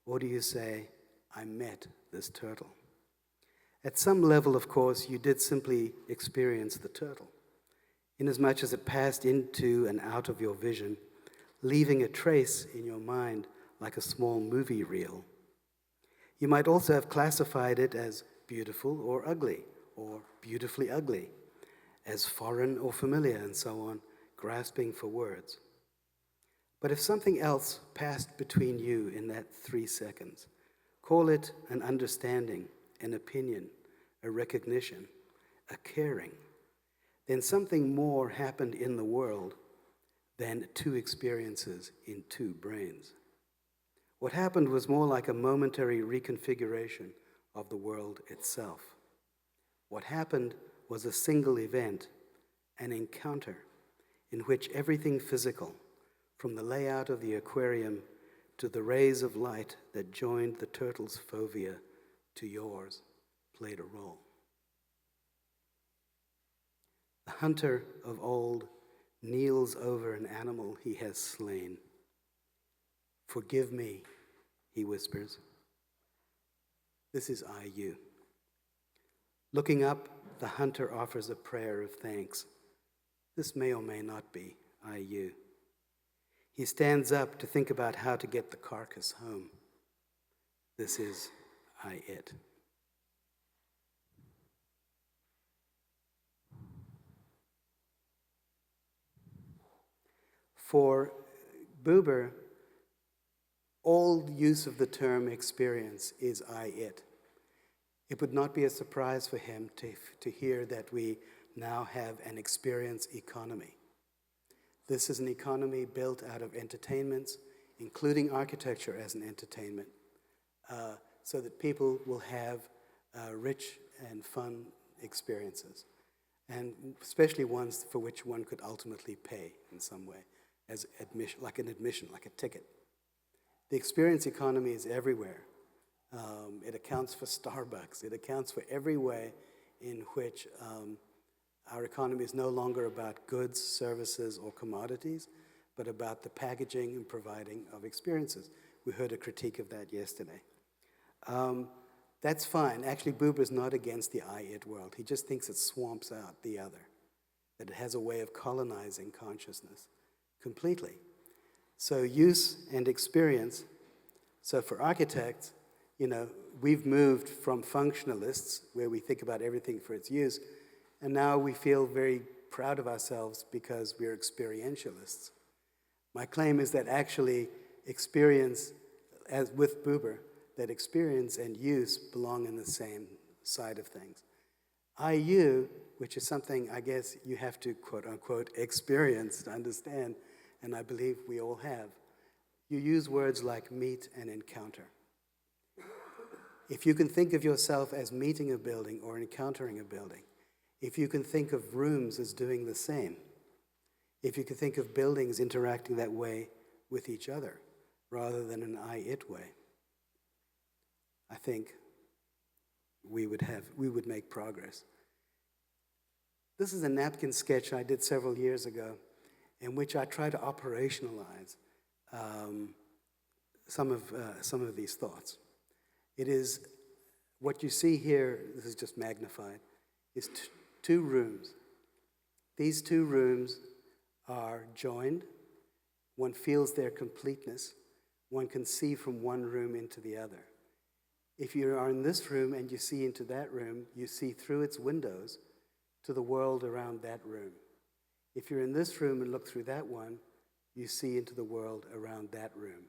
Or do you say, I met this turtle? At some level, of course, you did simply experience the turtle, inasmuch as it passed into and out of your vision, leaving a trace in your mind like a small movie reel. You might also have classified it as beautiful or ugly, or beautifully ugly, as foreign or familiar, and so on, grasping for words. But if something else passed between you in that 3 seconds, call it an understanding, an opinion, a recognition, a caring, then something more happened in the world than 2 experiences in 2 brains. What happened was more like a momentary reconfiguration of the world itself. What happened was a single event, an encounter, in which everything physical, from the layout of the aquarium to the rays of light that joined the turtle's fovea to yours, played a role. The hunter of old kneels over an animal he has slain. Forgive me, he whispers. This is I-you. Looking up, the hunter offers a prayer of thanks. This may or may not be I-you. He stands up to think about how to get the carcass home. This is I-it. For Buber, all use of the term experience is I-it. It would not be a surprise for him to hear that we now have an experience economy. This is an economy built out of entertainments, including architecture as an entertainment, so that people will have rich and fun experiences, and especially ones for which one could ultimately pay in some way, as admission, like a ticket. The experience economy is everywhere. It accounts for Starbucks. It accounts for every way in which our economy is no longer about goods, services, or commodities, but about the packaging and providing of experiences. We heard a critique of that yesterday. That's fine. Actually, Buber's not against the I-it world. He just thinks it swamps out the other, that it has a way of colonizing consciousness completely. So use and experience. So for architects, we've moved from functionalists, where we think about everything for its use, and now we feel very proud of ourselves because we're experientialists. My claim is that actually experience, as with Buber, that experience and use belong in the same side of things. IU, which is something I guess you have to quote unquote experience to understand, and I believe we all have, you use words like meet and encounter. If you can think of yourself as meeting a building or encountering a building, if you can think of rooms as doing the same, if you can think of buildings interacting that way with each other rather than an I-it way, I think we would make progress. This is a napkin sketch I did several years ago in which I try to operationalize some of these thoughts. It is, what you see here, this is just magnified, is two rooms. These two rooms are joined. One feels their completeness. One can see from one room into the other. If you are in this room and you see into that room, you see through its windows to the world around that room. If you're in this room and look through that one, you see into the world around that room.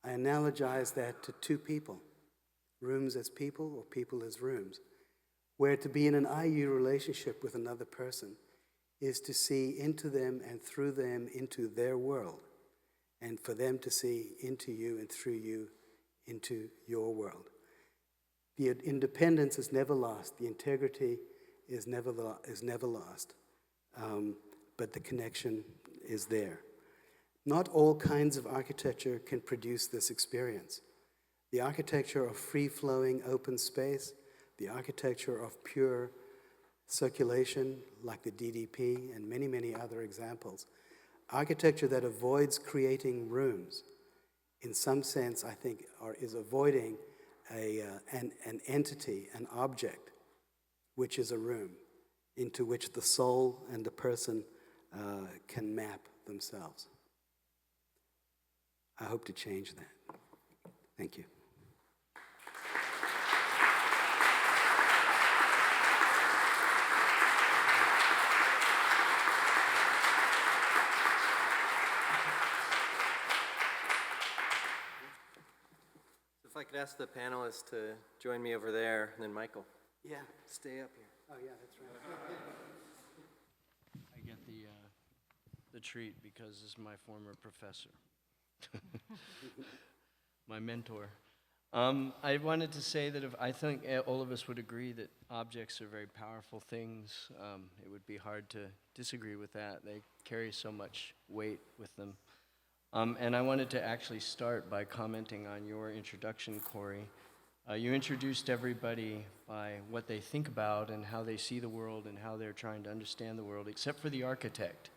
I analogize that to two people, rooms as people or people as rooms, where to be in an IU relationship with another person is to see into them and through them into their world, and for them to see into you and through you into your world. The independence is never lost. The integrity is never lost. But the connection is there. Not all kinds of architecture can produce this experience. The architecture of free-flowing open space, the architecture of pure circulation, like the DDP and many, many other examples. Architecture that avoids creating rooms, in some sense, I think, is avoiding an entity, an object, which is a room, into which the soul and the person can map themselves. I hope to change that. Thank you. If I could ask the panelists to join me over there, and then Michael. Yeah. Stay up here. Oh, yeah, that's right. I get the treat because this is my former professor, my mentor. I wanted to say that I think all of us would agree that objects are very powerful things. It would be hard to disagree with that. They carry so much weight with them. And I wanted to actually start by commenting on your introduction, Corey. You introduced everybody by what they think about and how they see the world and how they're trying to understand the world, except for the architect.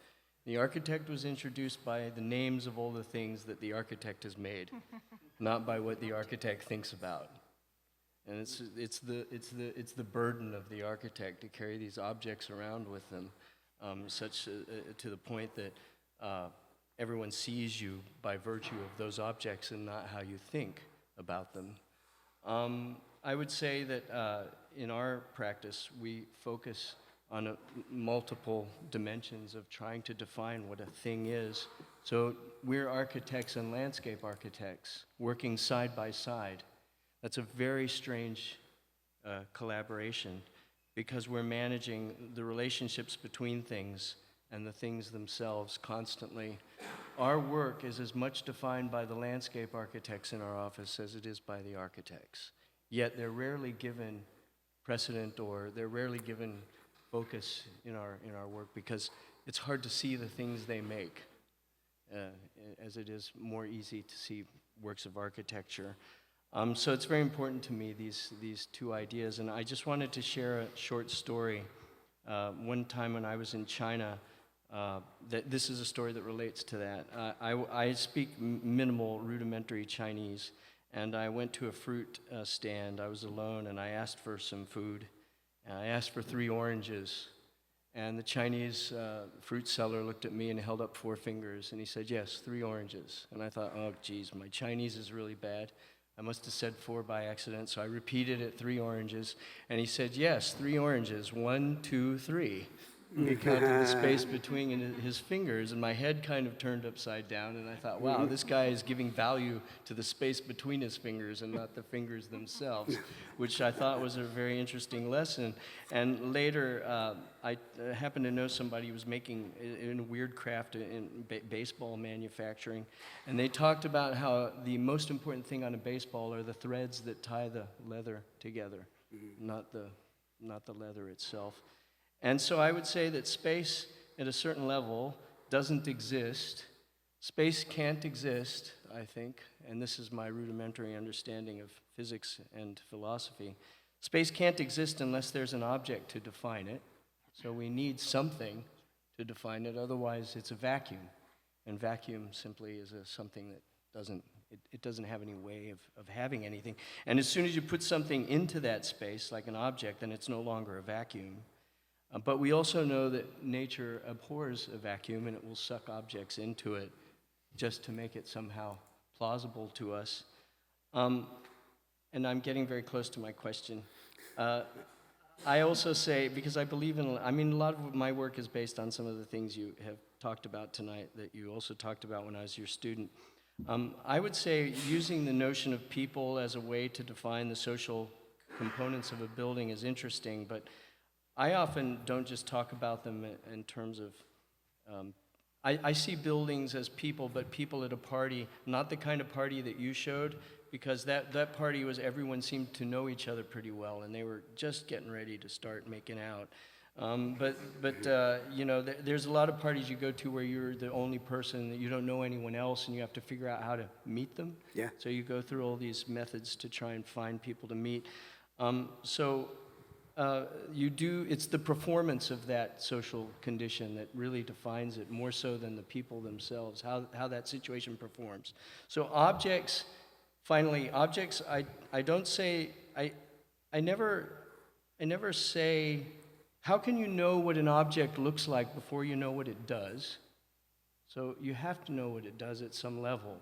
The architect was introduced by the names of all the things that the architect has made, not by what the architect thinks about. And it's the burden of the architect to carry these objects around with them, to the point that everyone sees you by virtue of those objects and not how you think about them. I would say that in our practice, we focus on multiple dimensions of trying to define what a thing is. So we're architects and landscape architects working side by side. That's a very strange collaboration because we're managing the relationships between things and the things themselves constantly. Our work is as much defined by the landscape architects in our office as it is by the architects. Yet they're rarely given precedent, or they're rarely given focus in our work because it's hard to see the things they make, as it is more easy to see works of architecture. So it's very important to me, these two ideas, and I just wanted to share a short story. One time when I was in China, this is a story that relates to that. I speak minimal, rudimentary Chinese, and I went to a fruit stand. I was alone, and I asked for some food. And I asked for 3 oranges, and the Chinese fruit seller looked at me and held up 4 fingers, and he said, "Yes, 3 oranges." And I thought, oh, geez, my Chinese is really bad. I must have said 4 by accident, so I repeated it, 3 oranges, and he said, "Yes, 3 oranges, 1, 2, 3. He counted the space between his fingers, and my head kind of turned upside down, and I thought, wow, this guy is giving value to the space between his fingers and not the fingers themselves, which I thought was a very interesting lesson. And later, I happened to know somebody who was making in a weird craft in baseball manufacturing, and they talked about how the most important thing on a baseball are the threads that tie the leather together, not the leather itself. And so I would say that space at a certain level doesn't exist. Space can't exist, I think, and this is my rudimentary understanding of physics and philosophy. Space can't exist unless there's an object to define it. So we need something to define it, otherwise it's a vacuum. And vacuum simply is something that doesn't have any way of having anything. And as soon as you put something into that space, like an object, then it's no longer a vacuum. But we also know that nature abhors a vacuum, and it will suck objects into it just to make it somehow plausible to us. And I'm getting very close to my question. I also say, because I believe a lot of my work is based on some of the things you have talked about tonight that you also talked about when I was your student. I would say using the notion of people as a way to define the social components of a building is interesting, but I often don't just talk about them in terms of, I see buildings as people, but people at a party, not the kind of party that you showed, because that party was everyone seemed to know each other pretty well, and they were just getting ready to start making out. There's a lot of parties you go to where you're the only person, that you don't know anyone else, and you have to figure out how to meet them. Yeah. So you go through all these methods to try and find people to meet. It's the performance of that social condition that really defines it more so than the people themselves, how that situation performs. So objects, I don't say, I never say, how can you know what an object looks like before you know what it does? So you have to know what it does at some level,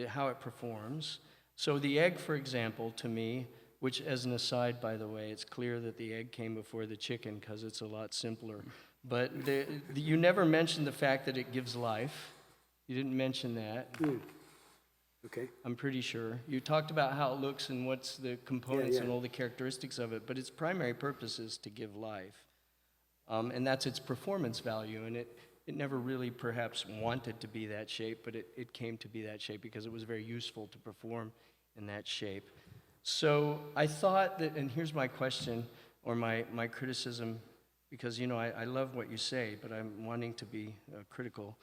how it performs. So the egg, for example, to me, which, as an aside, by the way, it's clear that the egg came before the chicken because it's a lot simpler. But you never mentioned the fact that it gives life. You didn't mention that. Okay. I'm pretty sure. You talked about how it looks and what's the components and all the characteristics of it, but its primary purpose is to give life. And that's its performance value, and it never really perhaps wanted to be that shape, but it came to be that shape because it was very useful to perform in that shape. So I thought that, and here's my question, or my criticism, because, I love what you say, but I'm wanting to be critical.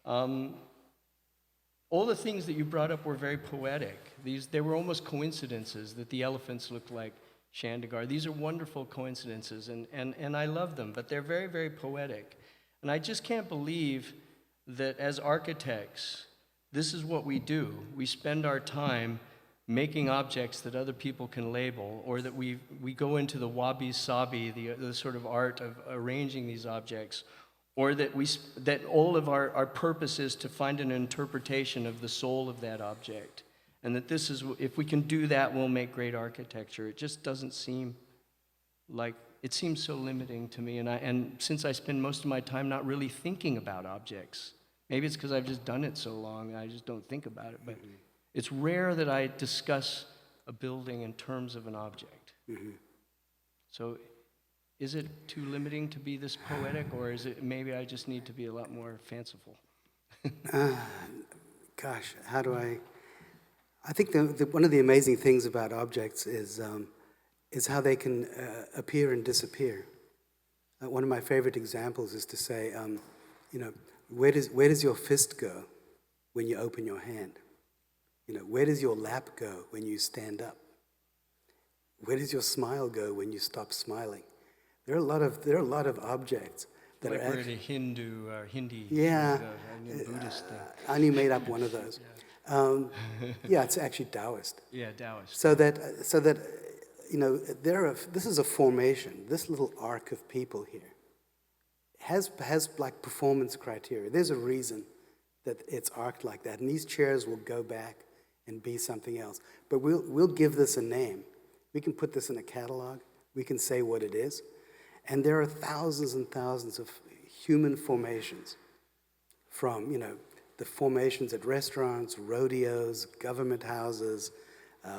All the things that you brought up were very poetic. They were almost coincidences, that the elephants looked like Chandigarh. These are wonderful coincidences, and I love them, but they're very, very poetic. And I just can't believe that as architects, this is what we do. We spend our time making objects that other people can label, or that we go into the wabi-sabi, the sort of art of arranging these objects, or that all of our purpose is to find an interpretation of the soul of that object, and that if we can do that, we'll make great architecture. It just doesn't seem like, it seems so limiting to me, and since I spend most of my time not really thinking about objects, maybe it's because I've just done it so long, I just don't think about it, but it's rare that I discuss a building in terms of an object. So is it too limiting to be this poetic, or is it maybe I just need to be a lot more fanciful? Gosh, how do I think one of the amazing things about objects is is how they can appear and disappear. One of my favorite examples is to say, where does your fist go when you open your hand? Where does your lap go when you stand up? Where does your smile go when you stop smiling? There are a lot of objects that like are we're at actually, a Hindu or Hindi, yeah, Buddhist thing. I only made up one of those. Yeah, it's actually Taoist. Yeah, Taoist. So that this is a formation. This little arc of people here has like performance criteria. There's a reason that it's arced like that, and these chairs will go back and be something else. But we'll give this a name. We can put this in a catalog. We can say what it is, and there are thousands and thousands of human formations, from the formations at restaurants, rodeos, government houses,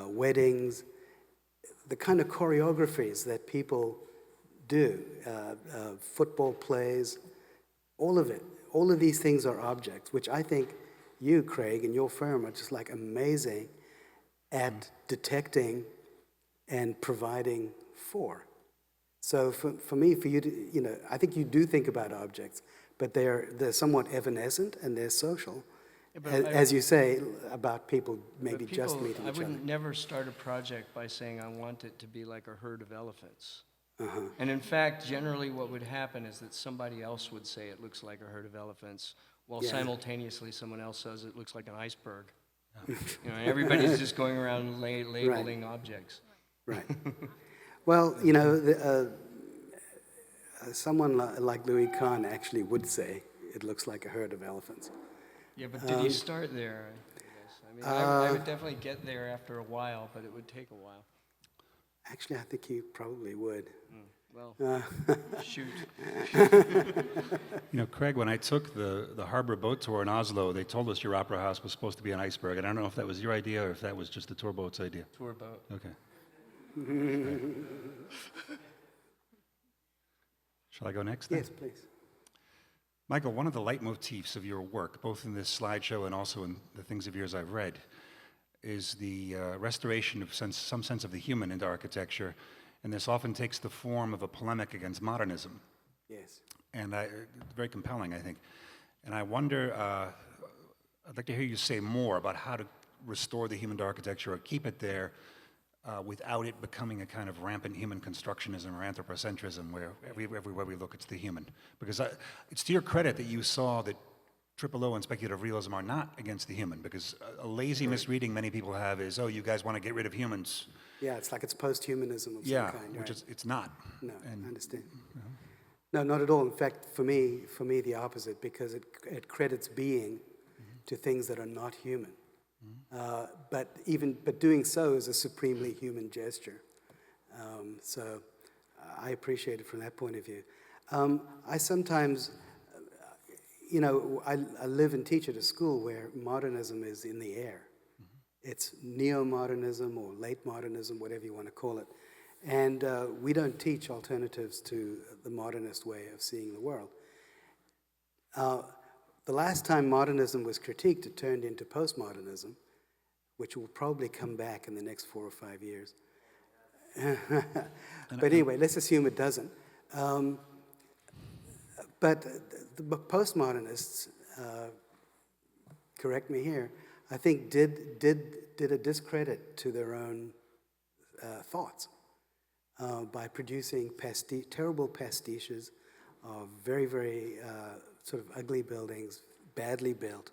weddings, the kind of choreographies that people do, football plays, all of it. All of these things are objects, which I think you, Craig, and your firm are just like amazing at detecting and providing for. So for me, for you to, I think you do think about objects, but they're somewhat evanescent and they're social. Yeah, As you say, about people maybe But just people, meeting I each other. would never start a project by saying I want it to be like a herd of elephants. Uh-huh. And in fact, generally what would happen is that somebody else would say it looks like a herd of elephants, while Yeah. simultaneously someone else says it looks like an iceberg. And everybody's just going around labeling objects. Right. Well, someone like Louis Kahn actually would say it looks like a herd of elephants. Yeah, but did he start there, I guess? I mean, I would definitely get there after a while, but it would take a while. Actually, I think he probably would. Well, shoot. Craig, when I took the harbor boat tour in Oslo, they told us your opera house was supposed to be an iceberg. And I don't know if that was your idea or if that was just the tour boat's idea. Tour boat. Okay. Shall I go next then? Yes, please. Michael, one of the leitmotifs of your work, both in this slideshow and also in the things of yours I've read, is the restoration of some sense of the human into architecture, and this often takes the form of a polemic against modernism. Yes. And very compelling, I think. And I wonder, I'd like to hear you say more about how to restore the human to architecture or keep it there without it becoming a kind of rampant human constructionism or anthropocentrism where everywhere we look it's the human. Because it's to your credit that you saw that Triple O and speculative realism are not against the human, because a lazy misreading many people have is, oh, you guys want to get rid of humans. Yeah, it's like it's post-humanism of Yeah, some kind. which Right? it's not. No, And- I understand. No, not at all. In fact, for me, the opposite, because it credits being to things that are not human. But doing so is a supremely human gesture. So I appreciate it from that point of view. I sometimes, I live and teach at a school where modernism is in the air. It's neo-modernism or late modernism, whatever you want to call it. And we don't teach alternatives to the modernist way of seeing the world. The last time modernism was critiqued, it turned into postmodernism, which will probably come back in the next 4 or 5 years. But anyway, let's assume it doesn't. But the postmodernists, correct me here, I think did a discredit to their own thoughts by producing terrible pastiches of very, very sort of ugly buildings, badly built,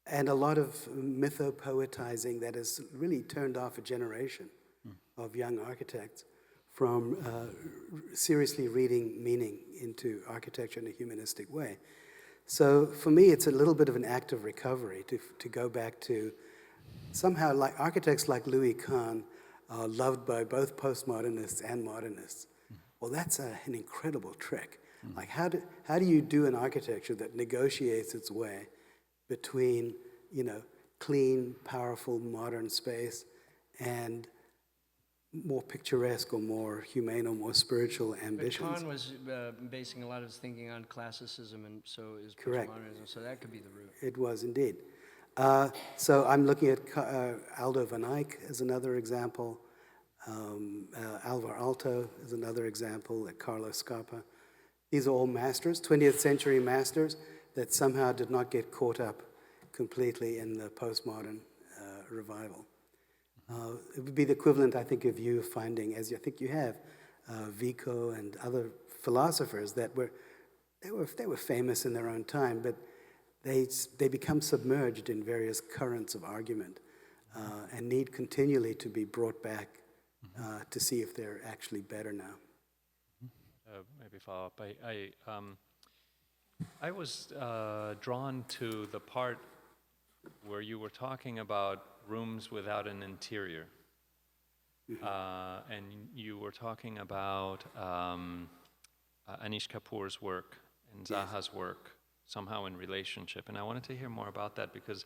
and a lot of mythopoetizing that has really turned off a generation of young architects from seriously reading meaning into architecture in a humanistic way. So for me, it's a little bit of an act of recovery to go back to somehow, like architects like Louis Kahn are loved by both postmodernists and modernists. Well, that's an incredible trick. Like how do you do an architecture that negotiates its way between, clean, powerful, modern space and more picturesque or more humane or more spiritual But ambitions? Kahn was basing a lot of his thinking on classicism, and so is Correct. postmodernism, so that could be the root. It was indeed. So I'm looking at Aldo van Eyck as another example. Alvar Aalto is another example, Carlos Scarpa. These are all masters, 20th century masters that somehow did not get caught up completely in the postmodern revival. It would be the equivalent, I think, of you finding, as I think you have, Vico and other philosophers that they were famous in their own time, but they become submerged in various currents of argument and need continually to be brought back to see if they're actually better now. Maybe follow up. I was drawn to the part where you were talking about rooms without an interior. And you were talking about Anish Kapoor's work and Zaha's work somehow in relationship. And I wanted to hear more about that because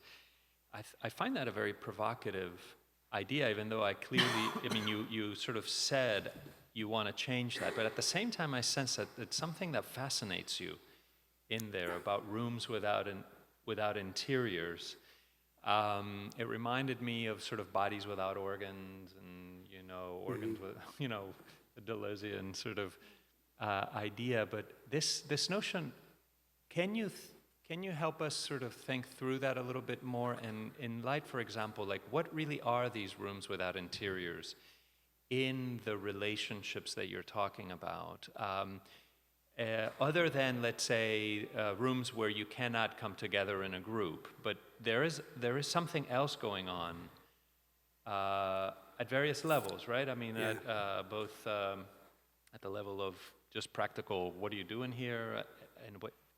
I find that a very provocative idea, even though I clearly, I mean, you sort of said you want to change that, but at the same time I sense that it's something that fascinates you in there about rooms without interiors. It reminded me of sort of bodies without organs and, you know, organs with, you know, the Deleuzean sort of idea. But this notion, can you help us sort of think through that a little bit more? And in light, for example, like what really are these rooms without interiors in the relationships that you're talking about? Other than, let's say, rooms where you cannot come together in a group, but there is something else going on at various levels, right? I mean, at both at the level of just practical, what do you do in here,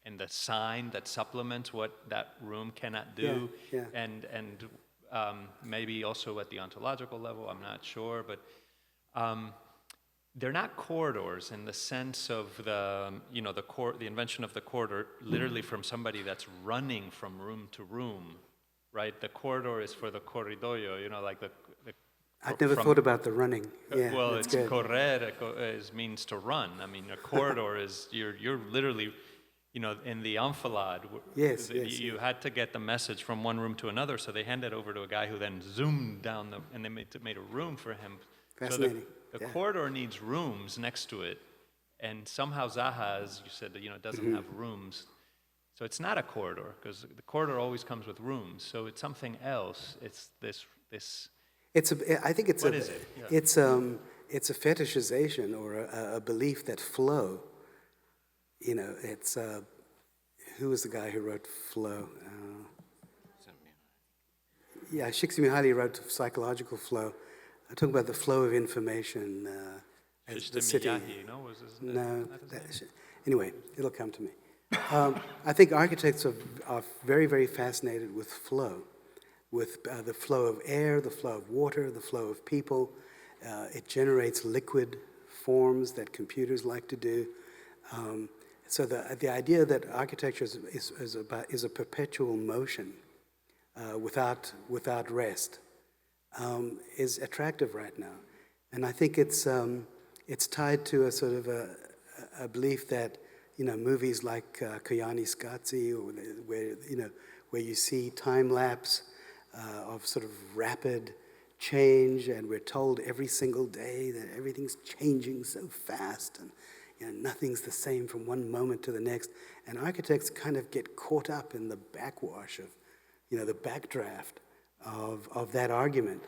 and the sign that supplements what that room cannot do, and maybe also at the ontological level. I'm not sure, but. They're not corridors in the sense of the invention of the corridor, literally from somebody that's running from room to room, right? The corridor is for the corridoio, you know, like the I've never thought about the running. Yeah, well, that's it's good. correre means to run. I mean, a corridor is you're literally, you know, in the enfilade. Yes, you had to get the message from one room to another, so they handed it over to a guy who then zoomed down and they made a room for him. Fascinating. So the corridor needs rooms next to it, and somehow Zaha, as you said, you know, doesn't have rooms. So it's not a corridor, because the corridor always comes with rooms. So it's something else. It's this. I think it's what is it? Yeah. It's a fetishization or a belief that flow. You know, it's who was the guy who wrote Flow? Csikszentmihalyi wrote Psychological Flow. I talk about the flow of information as the city. Anyway, it'll come to me. I think architects are very, very fascinated with flow, with the flow of air, the flow of water, the flow of people. It generates liquid forms that computers like to do. So the idea that architecture is a perpetual motion without rest. Is attractive right now, and I think it's tied to a sort of a belief that, you know, movies like Koyani Scazzi, or where you see time lapse of sort of rapid change, and we're told every single day that everything's changing so fast, and you know, nothing's the same from one moment to the next, and architects kind of get caught up in the backwash of, you know, the backdraft of that argument,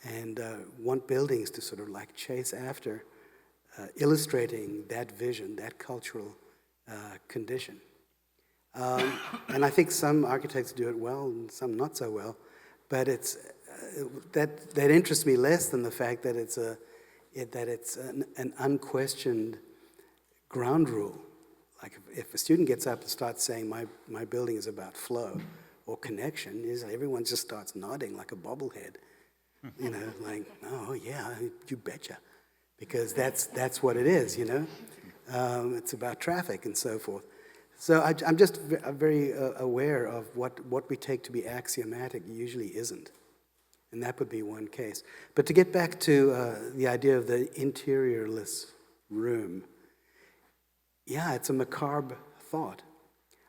and want buildings to sort of like chase after, illustrating that vision, that cultural condition. And I think some architects do it well and some not so well, but it's that interests me less than the fact that it's an unquestioned ground rule. Like if a student gets up and starts saying my building is about flow or connection, everyone just starts nodding like a bobblehead, you know, like, oh yeah, you betcha, because that's what it is, you know. It's about traffic and so forth. So I'm just very aware of what we take to be axiomatic usually isn't, and that would be one case. But to get back to the idea of the interiorless room, yeah, it's a macabre thought.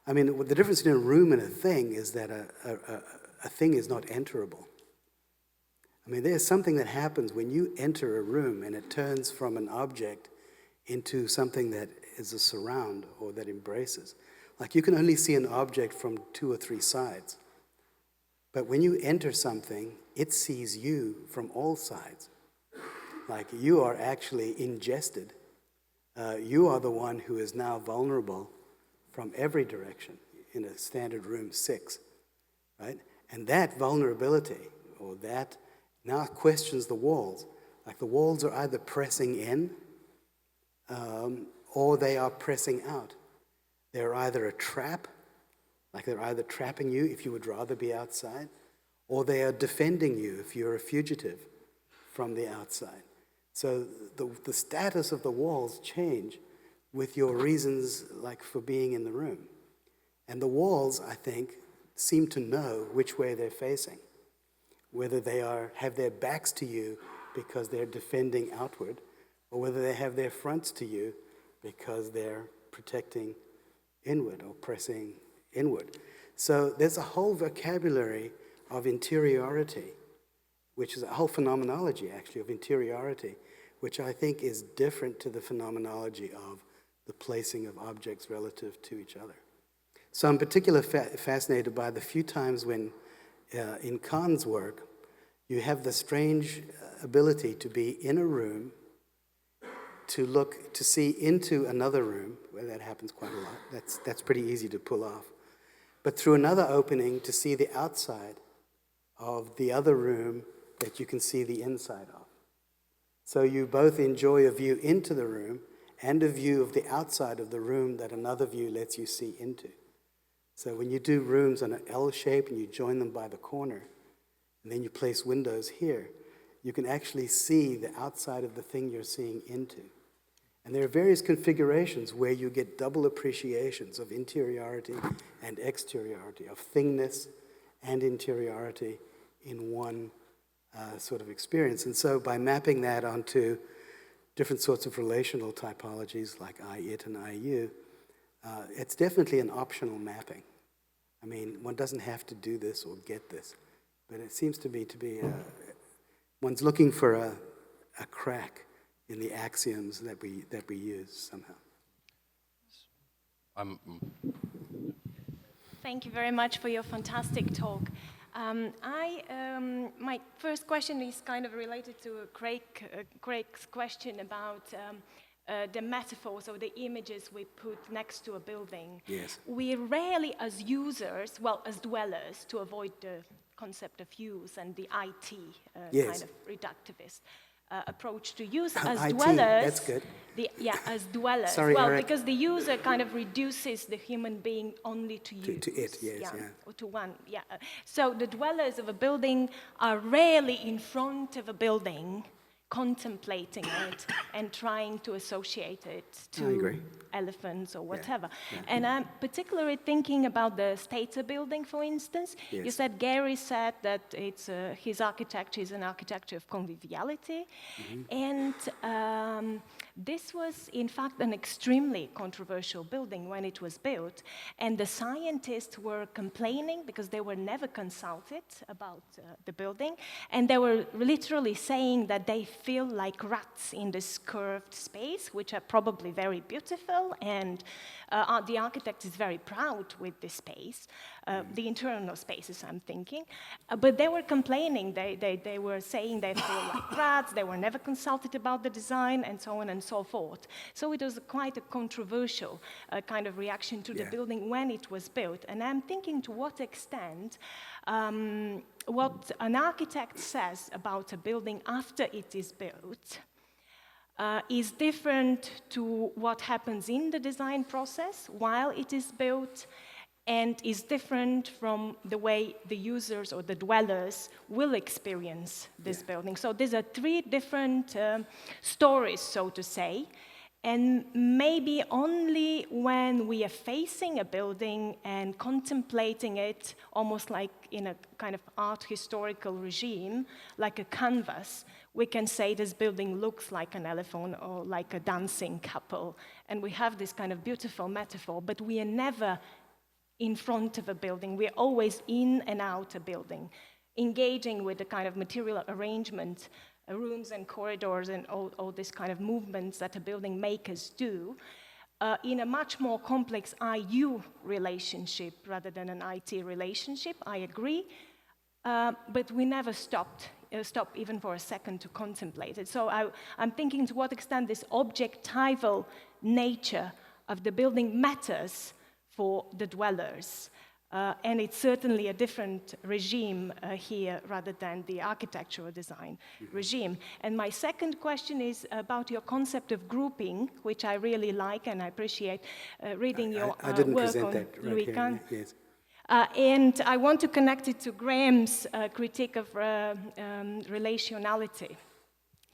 I mean, the difference between a room and a thing is that a a thing is not enterable. I mean, there's something that happens when you enter a room and it turns from an object into something that is a surround or that embraces. Like you can only see an object from 2 or 3 sides. But when you enter something, it sees you from all sides. Like you are actually ingested. You are the one who is now vulnerable from every direction in a standard room 6, right? And that vulnerability, or that now questions the walls. Like the walls are either pressing in, or they are pressing out. They're either a trap, like they're either trapping you if you would rather be outside, or they are defending you if you're a fugitive from the outside. So the status of the walls change with your reasons like for being in the room. And the walls, I think, seem to know which way they're facing, whether they have their backs to you because they're defending outward, or whether they have their fronts to you because they're protecting inward or pressing inward. So there's a whole vocabulary of interiority, which is a whole phenomenology, actually, of interiority, which I think is different to the phenomenology of the placing of objects relative to each other. So I'm particularly fascinated by the few times when, in Kahn's work, you have the strange ability to be in a room, to see into another room, where that happens quite a lot. That's pretty easy to pull off. But through another opening, to see the outside of the other room that you can see the inside of. So you both enjoy a view into the room and a view of the outside of the room that another view lets you see into. So when you do rooms on an L shape and you join them by the corner, and then you place windows here, you can actually see the outside of the thing you're seeing into. And there are various configurations where you get double appreciations of interiority and exteriority, of thingness and interiority in one sort of experience. And so by mapping that onto different sorts of relational typologies like I, it, and I, you, it's definitely an optional mapping. I mean, one doesn't have to do this or get this, but it seems to me to be, one's looking for a crack in the axioms that we use somehow. Thank you very much for your fantastic talk. My first question is kind of related to Craig's question about the metaphors or the images we put next to a building. Yes. We rarely, as users, well, as dwellers, to avoid the concept of use and the IT Yes. kind of reductivist approach to use as IT, dwellers. that's good. As dwellers. Sorry, well, Eric. because the user kind of reduces the human being only to use. To it, yes, yeah. Or to one, yeah. So the dwellers of a building are rarely in front of a building, contemplating it and trying to associate it I agree. to elephants or whatever. Yeah. And I'm particularly thinking about the Stater building, for instance. Yes. You said Gehry said that it's his architecture is an architecture of conviviality, and this was in fact an extremely controversial building when it was built, and the scientists were complaining because they were never consulted about the building, and they were literally saying that they feel like rats in this curved space, which are probably very beautiful, and the architect is very proud with this space, the internal spaces, I'm thinking. But they were complaining. They were saying they feel like rats, they were never consulted about the design, and so on and so forth. So it was quite a controversial kind of reaction to the building when it was built. And I'm thinking to what extent what an architect says about a building after it is built is different to what happens in the design process while it is built, and is different from the way the users or the dwellers will experience this building. So these are 3 different stories, so to say, and maybe only when we are facing a building and contemplating it almost like in a kind of art historical regime, like a canvas, we can say this building looks like an elephant or like a dancing couple. And we have this kind of beautiful metaphor, but we are never in front of a building. We're always in and out a building, engaging with the kind of material arrangement, rooms and corridors and all this kind of movements that a building makers do, in a much more complex IU relationship rather than an IT relationship, I agree, but we never stop even for a second to contemplate it. So I'm thinking to what extent this objectival nature of the building matters for the dwellers. And it's certainly a different regime here rather than the architectural design regime. And my second question is about your concept of grouping, which I really like and I appreciate reading your I didn't work present on that right Louis here. Kahn. Yes. And I want to connect it to Graham's critique of relationality.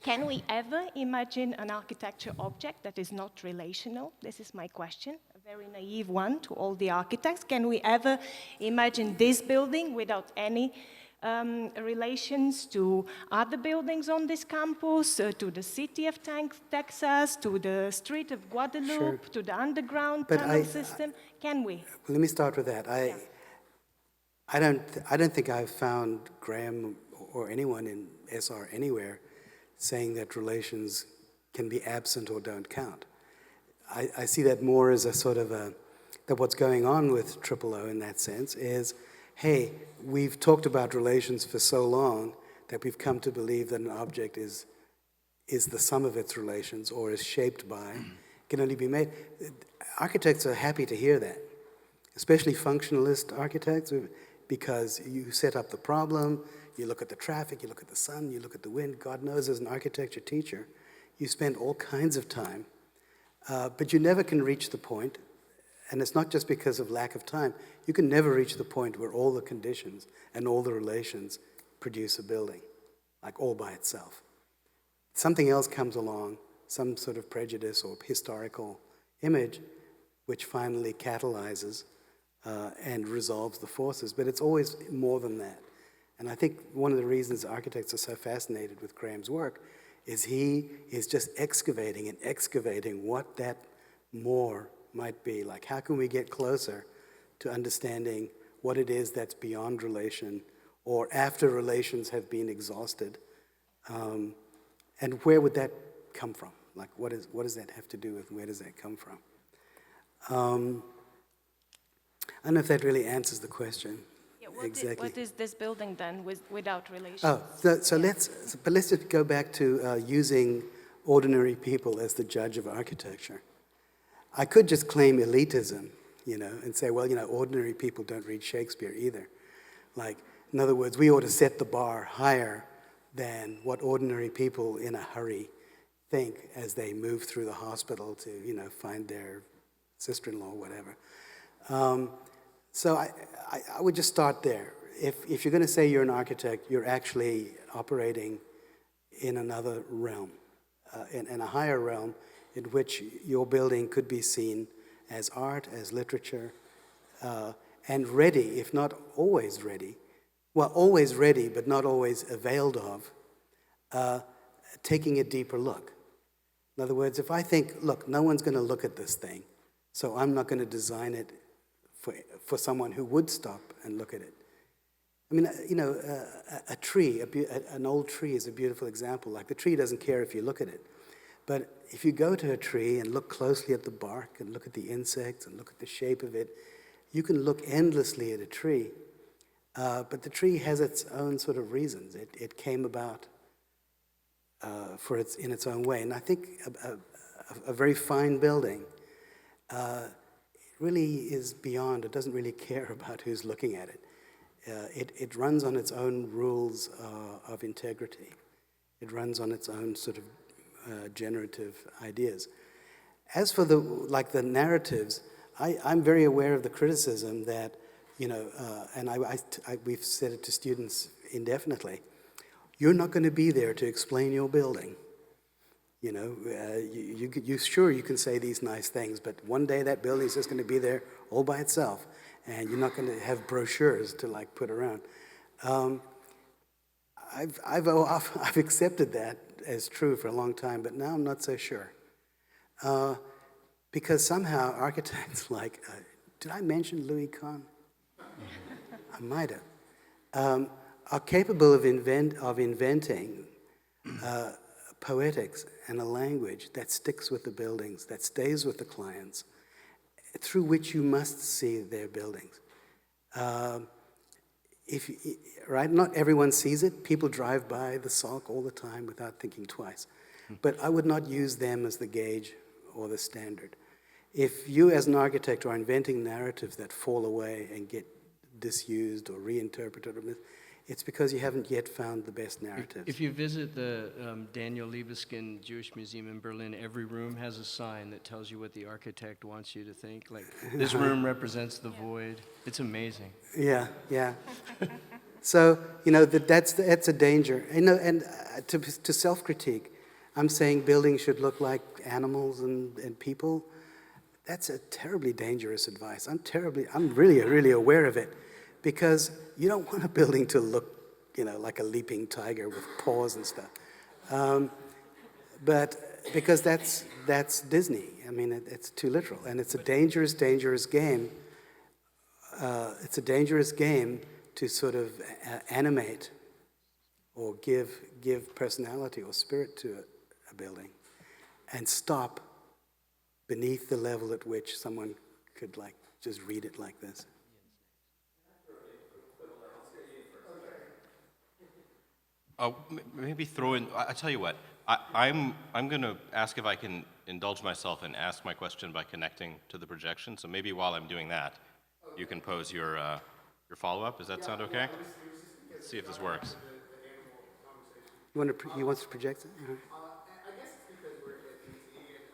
Can we ever imagine an architecture object that is not relational? This is my question, a very naive one to all the architects. Can we ever imagine this building without any relations to other buildings on this campus, to the city of Texas, to the street of Guadeloupe, to the underground tunnel system? Can we? Let me start with that. I don't think I've found Graham or anyone in SR anywhere saying that relations can be absent or don't count. I see that more as a sort of that what's going on with OOO in that sense is, hey, we've talked about relations for so long that we've come to believe that an object is the sum of its relations or is shaped by, can only be made. Architects are happy to hear that, especially functionalist architects, because you set up the problem, you look at the traffic, you look at the sun, you look at the wind. God knows as an architecture teacher, you spend all kinds of time, but you never can reach the point, and it's not just because of lack of time, you can never reach the point where all the conditions and all the relations produce a building, like all by itself. Something else comes along, some sort of prejudice or historical image, which finally catalyzes and resolves the forces, but it's always more than that. And I think one of the reasons architects are so fascinated with Graham's work is he is just excavating and excavating what that more might be. Like, how can we get closer to understanding what it is that's beyond relation or after relations have been exhausted? And where would that come from? Like, what does that have to do with, where does that come from? I don't know if that really answers the question. Yeah, exactly. What is this building then without relations? Oh, so let's just go back to using ordinary people as the judge of architecture. I could just claim elitism, and say, well, ordinary people don't read Shakespeare either. Like, in other words, we ought to set the bar higher than what ordinary people in a hurry think as they move through the hospital to, find their sister-in-law or whatever. So I would just start there. If you're going to say you're an architect, you're actually operating in another realm, in a higher realm in which your building could be seen as art, as literature, and ready, if not always ready, well, always ready, but not always availed of, taking a deeper look. In other words, if I think, look, no one's going to look at this thing, so I'm not going to design it for someone who would stop and look at it. I mean, a tree, an old tree is a beautiful example. Like, the tree doesn't care if you look at it. But if you go to a tree and look closely at the bark and look at the insects and look at the shape of it, you can look endlessly at a tree. But the tree has its own sort of reasons. It came about in its own way. And I think a very fine building really is beyond, it doesn't really care about who's looking at it. It runs on its own rules of integrity. It runs on its own sort of generative ideas. As for the narratives, I'm very aware of the criticism that, and we've said it to students indefinitely, you're not going to be there to explain your building. You can say these nice things, but one day that building is just going to be there all by itself, and you're not going to have brochures to put around. I've accepted that as true for a long time, but now I'm not so sure, because somehow architects did I mention Louis Kahn? I might have. Are capable of inventing poetics and a language that sticks with the buildings, that stays with the clients, through which you must see their buildings. Right? Not everyone sees it. People drive by the Salk all the time without thinking twice. But I would not use them as the gauge or the standard. If you as an architect are inventing narratives that fall away and get disused or reinterpreted, it's because you haven't yet found the best narratives. If you visit the Daniel Libeskind Jewish Museum in Berlin, every room has a sign that tells you what the architect wants you to think. Like, this room represents the void. It's amazing. Yeah, yeah. So, that's a danger. And to self-critique, I'm saying buildings should look like animals and people. That's a terribly dangerous advice. I'm really aware of it, because you don't want a building to look, like a leaping tiger with paws and stuff. But because that's Disney. I mean, it's too literal, and it's a dangerous game. It's a dangerous game to sort of animate or give personality or spirit to a building, and stop beneath the level at which someone could just read it like this. Maybe throw in, I tell you what, I'm going to ask if I can indulge myself and ask my question by connecting to the projection. So maybe while I'm doing that, you can pose your follow-up. Does that sound okay? Let's see if this works. He wants to project it? Uh-huh. I guess it's because we're at DT, and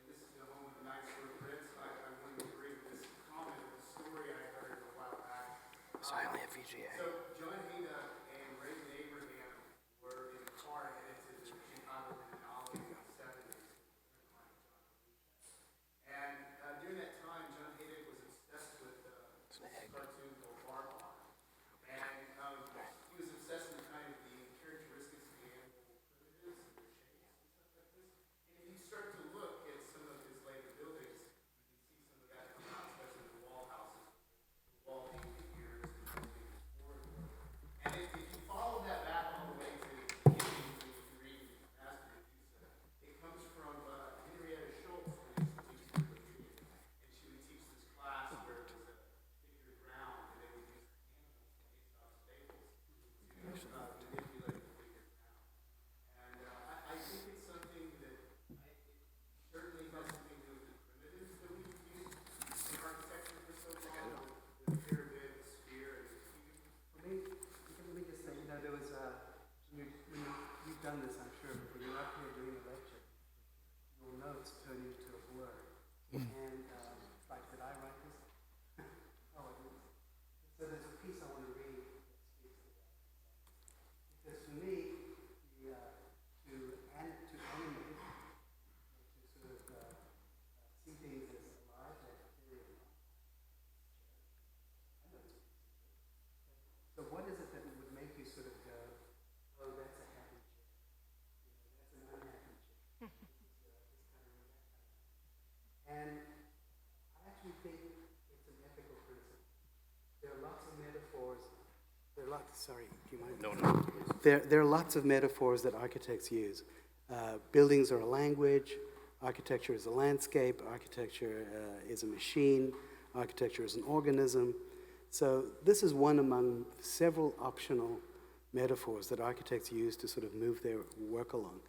this is the home of the Knights of Prince. I want to agree with this comment of a story I heard a while back. So I only have VGA. So John Hina and Raymond Abraham were in the car headed to the Chicago Biennale in the 70s. And during that time, John Hina was obsessed with this cartoon called Barbar. And he was obsessed with kind of the characteristics of the animal primitives and their shapes and stuff like this. And if you start to look at some of his later buildings, you can see some of that come out, especially the wall houses, the wall figures, and everything forward. And if you follow that back all the way to the beginning, when you read Master Medusa, it comes from Henrietta Schultz, when she used to teach Virginia. And she would teach this class where it was a figured ground, and they would use animals based off staples to manipulate the figured ground. And I think it's something that certainly has something to do with the primitives that we've used in architecture for so long, with the pyramid, the sphere, and the cube. Let me just say, there was you've done this, I'm sure, but when you're up here doing a lecture, your notes turn into a blur. And did I write this? Oh, I didn't. So there's a piece I want to read that speaks to that. Because for me, to animate, to sort of see things as alive, like material. So what is it that would make you sort of go, oh, that's a happy chick, that's an unhappy chick, And I actually think it's an ethical principle. There are lots of metaphors. Sorry, do you mind? No. There are lots of metaphors that architects use. Buildings are a language. Architecture is a landscape. Architecture is a machine. Architecture is an organism. So this is one among several optional metaphors that architects use to sort of move their work along,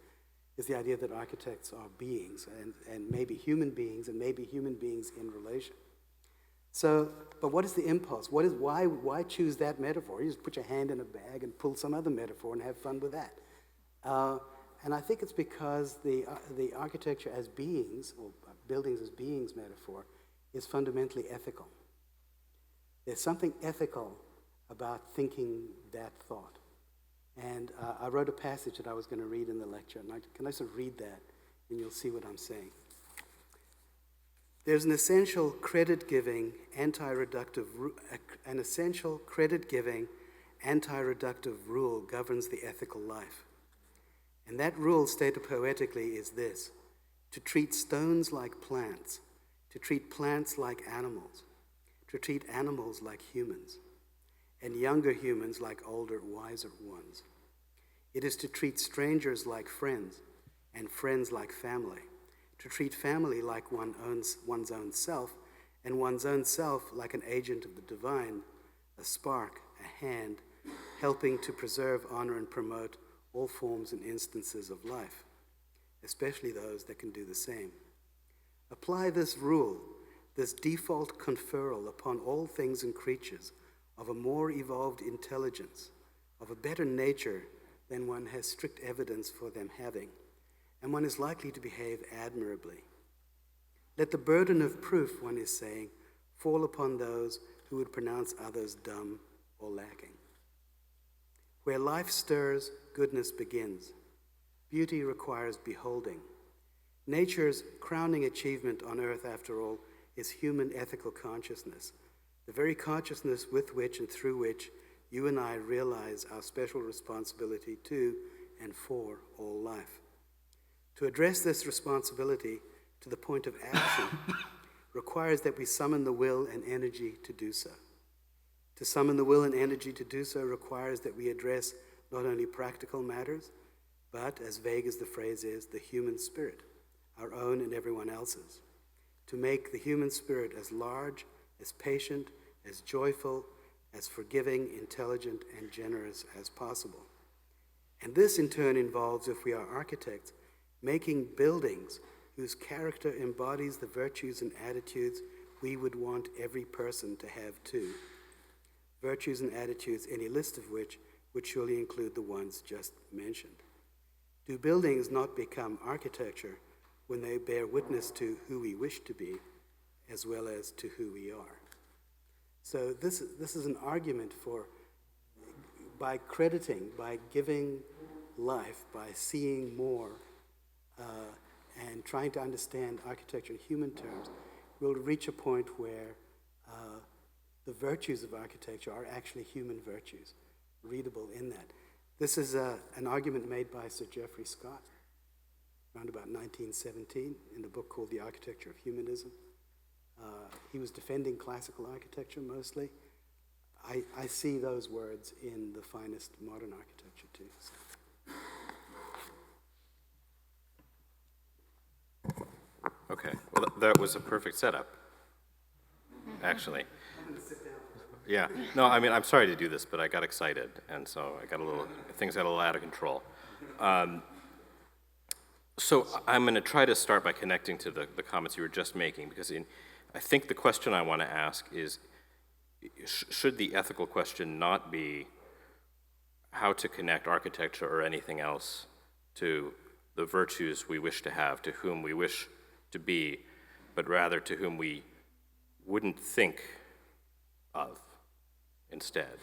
is the idea that architects are beings, and maybe human beings, and maybe human beings in relation. So, but what is the impulse? Why choose that metaphor? You just put your hand in a bag and pull some other metaphor and have fun with that. And I think it's because the architecture as beings, or buildings as beings metaphor, is fundamentally ethical. There's something ethical about thinking that thought. And I wrote a passage that I was going to read in the lecture. And can I sort of read that, and you'll see what I'm saying. There's an essential credit-giving, anti-reductive rule governs the ethical life. And that rule, stated poetically, is this: to treat stones like plants, to treat plants like animals, to treat animals like humans, and younger humans like older, wiser ones. It is to treat strangers like friends, and friends like family, to treat family like one's own self, and one's own self like an agent of the divine, a spark, a hand, helping to preserve, honor, and promote all forms and instances of life, especially those that can do the same. Apply this rule, this default conferral upon all things and creatures of a more evolved intelligence, of a better nature than one has strict evidence for them having, and one is likely to behave admirably. Let the burden of proof, one is saying, fall upon those who would pronounce others dumb or lacking. Where life stirs, goodness begins. Beauty requires beholding. Nature's crowning achievement on earth, after all, is human ethical consciousness, the very consciousness with which and through which you and I realize our special responsibility to and for all life. To address this responsibility to the point of action requires that we summon the will and energy to do so. To summon the will and energy to do so requires that we address not only practical matters, but, as vague as the phrase is, the human spirit, our own and everyone else's. To make the human spirit as large, as patient, as joyful, as forgiving, intelligent, and generous as possible. And this in turn involves, if we are architects, making buildings whose character embodies the virtues and attitudes we would want every person to have too. Virtues and attitudes, any list of which would surely include the ones just mentioned. Do buildings not become architecture when they bear witness to who we wish to be, as well as to who we are? So this is an argument for, by crediting, by giving life, by seeing more, and trying to understand architecture in human terms, we'll reach a point where the virtues of architecture are actually human virtues, readable in that. This is an argument made by Sir Geoffrey Scott around about 1917 in a book called The Architecture of Humanism. He was defending classical architecture mostly. I see those words in the finest modern architecture too. So. Okay, well, that was a perfect setup, actually. Yeah, no, I mean, I'm sorry to do this, but I got excited, and so things got a little out of control. So I'm going to try to start by connecting to the comments you were just making, because I think the question I want to ask is, should the ethical question not be how to connect architecture or anything else to the virtues we wish to have, to whom we wish to be, but rather to whom we wouldn't think of instead?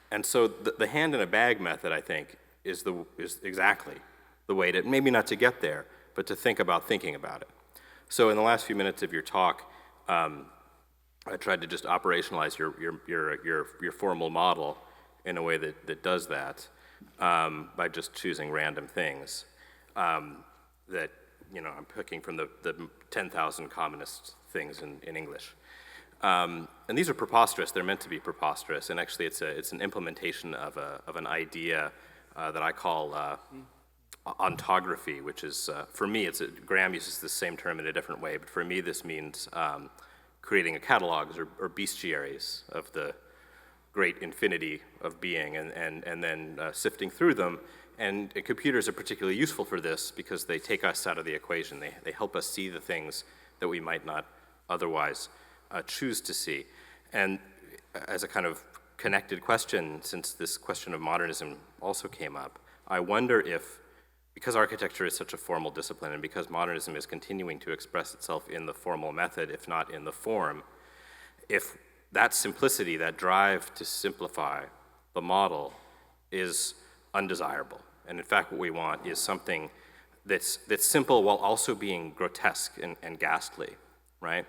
And so the hand in a bag method, I think, is exactly the way to, maybe not to get there, but to think about thinking about it. So in the last few minutes of your talk, I tried to just operationalize your formal model in a way that does that by just choosing random things that, I'm picking from the 10,000 commonest things in English. And these are preposterous. They're meant to be preposterous, and actually it's an implementation of an idea that I call ontography, which is, for me, Graham uses the same term in a different way, but for me this means creating a catalogs or bestiaries of the great infinity of being, and then sifting through them. And computers are particularly useful for this because they take us out of the equation. They help us see the things that we might not otherwise choose to see. And as a kind of connected question, since this question of modernism also came up, I wonder if, because architecture is such a formal discipline and because modernism is continuing to express itself in the formal method, if not in the form, if that simplicity, that drive to simplify the model is undesirable. And in fact, what we want is something that's simple while also being grotesque and ghastly, right?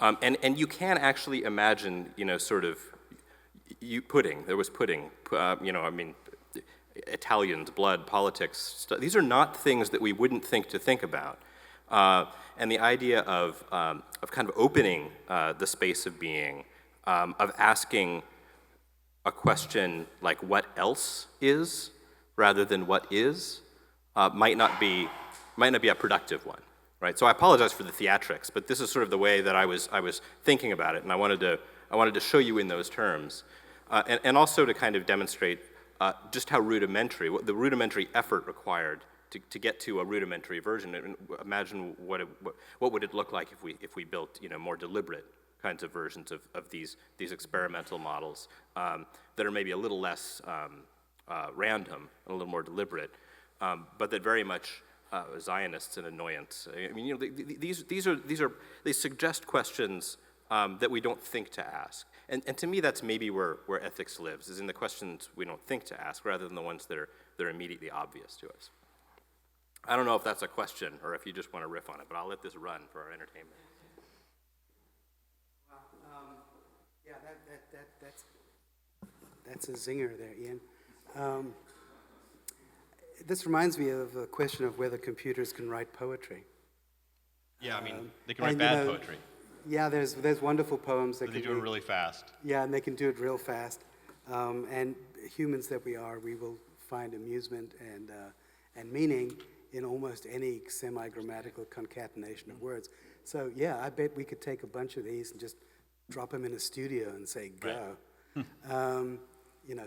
And you can actually imagine, sort of, pudding. There was pudding. Italians, blood, politics. These are not things that we wouldn't think to think about. And the idea of kind of opening the space of being of asking a question like what else is, rather than what is, might not be a productive one, right? So I apologize for the theatrics, but this is sort of the way that I was thinking about it, and I wanted to show you in those terms, and also to kind of demonstrate just how rudimentary, the rudimentary effort required to get to a rudimentary version. And imagine what would it look like if we built, you know, more deliberate kinds of versions of these experimental models that are maybe a little less random and a little more deliberate, but that very much Zionists and annoyance. I mean, you know, they suggest questions that we don't think to ask, and to me that's maybe where ethics lives, is in the questions we don't think to ask rather than the ones that are immediately obvious to us. I don't know if that's a question or if you just want to riff on it, but I'll let this run for our entertainment. Yeah, that's a zinger there, Ian. This reminds me of a question of whether computers can write poetry. Yeah, I mean, they can write and, bad poetry. Yeah, there's wonderful poems that But they do it really fast. Yeah, and they can do it real fast. And humans that we are, we will find amusement and meaning in almost any semi-grammatical concatenation of words. So yeah, I bet we could take a bunch of these and just drop them in a studio and say, go. Right. You know,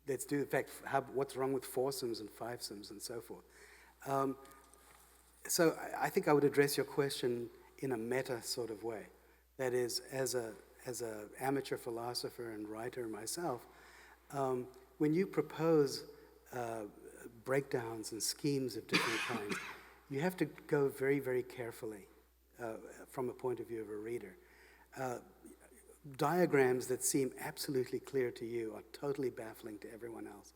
let's do, in fact, what's wrong with foursomes and fivesomes and so forth. So I think I would address your question in a meta sort of way. That is, as a amateur philosopher and writer myself, when you propose breakdowns and schemes of different kinds, you have to go very, very carefully from a point of view of a reader. Diagrams that seem absolutely clear to you are totally baffling to everyone else.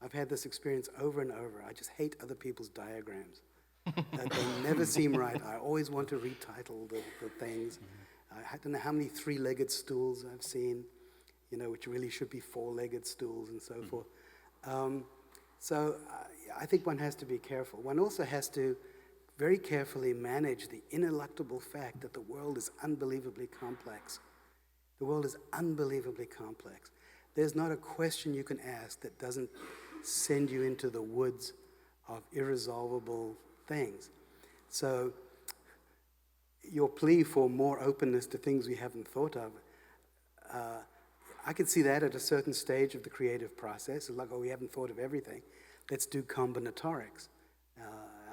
I've had this experience over and over. I just hate other people's diagrams. They never seem right. I always want to retitle the things. I don't know how many three-legged stools I've seen, you know, which really should be four-legged stools and so forth. So I think one has to be careful. One also has to very carefully manage the ineluctable fact that the world is unbelievably complex. The world is unbelievably complex. There's not a question you can ask that doesn't send you into the woods of irresolvable things. So your plea for more openness to things we haven't thought of, I could see that at a certain stage of the creative process. It's like, oh, we haven't thought of everything. Let's do combinatorics.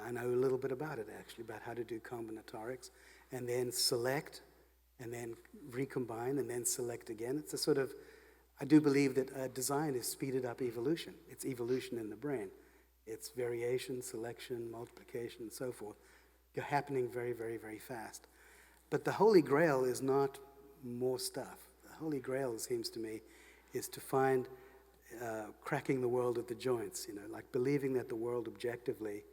I know a little bit about it, actually, about how to do combinatorics, and then select, and then recombine, and then select again. It's a sort of, I do believe that design is speeded up evolution. It's evolution in the brain. It's variation, selection, multiplication, and so forth. They're happening very, very, very fast. But the Holy Grail is not more stuff. The Holy Grail, it seems to me, is to find cracking the world at the joints, you know, like believing that the world objectively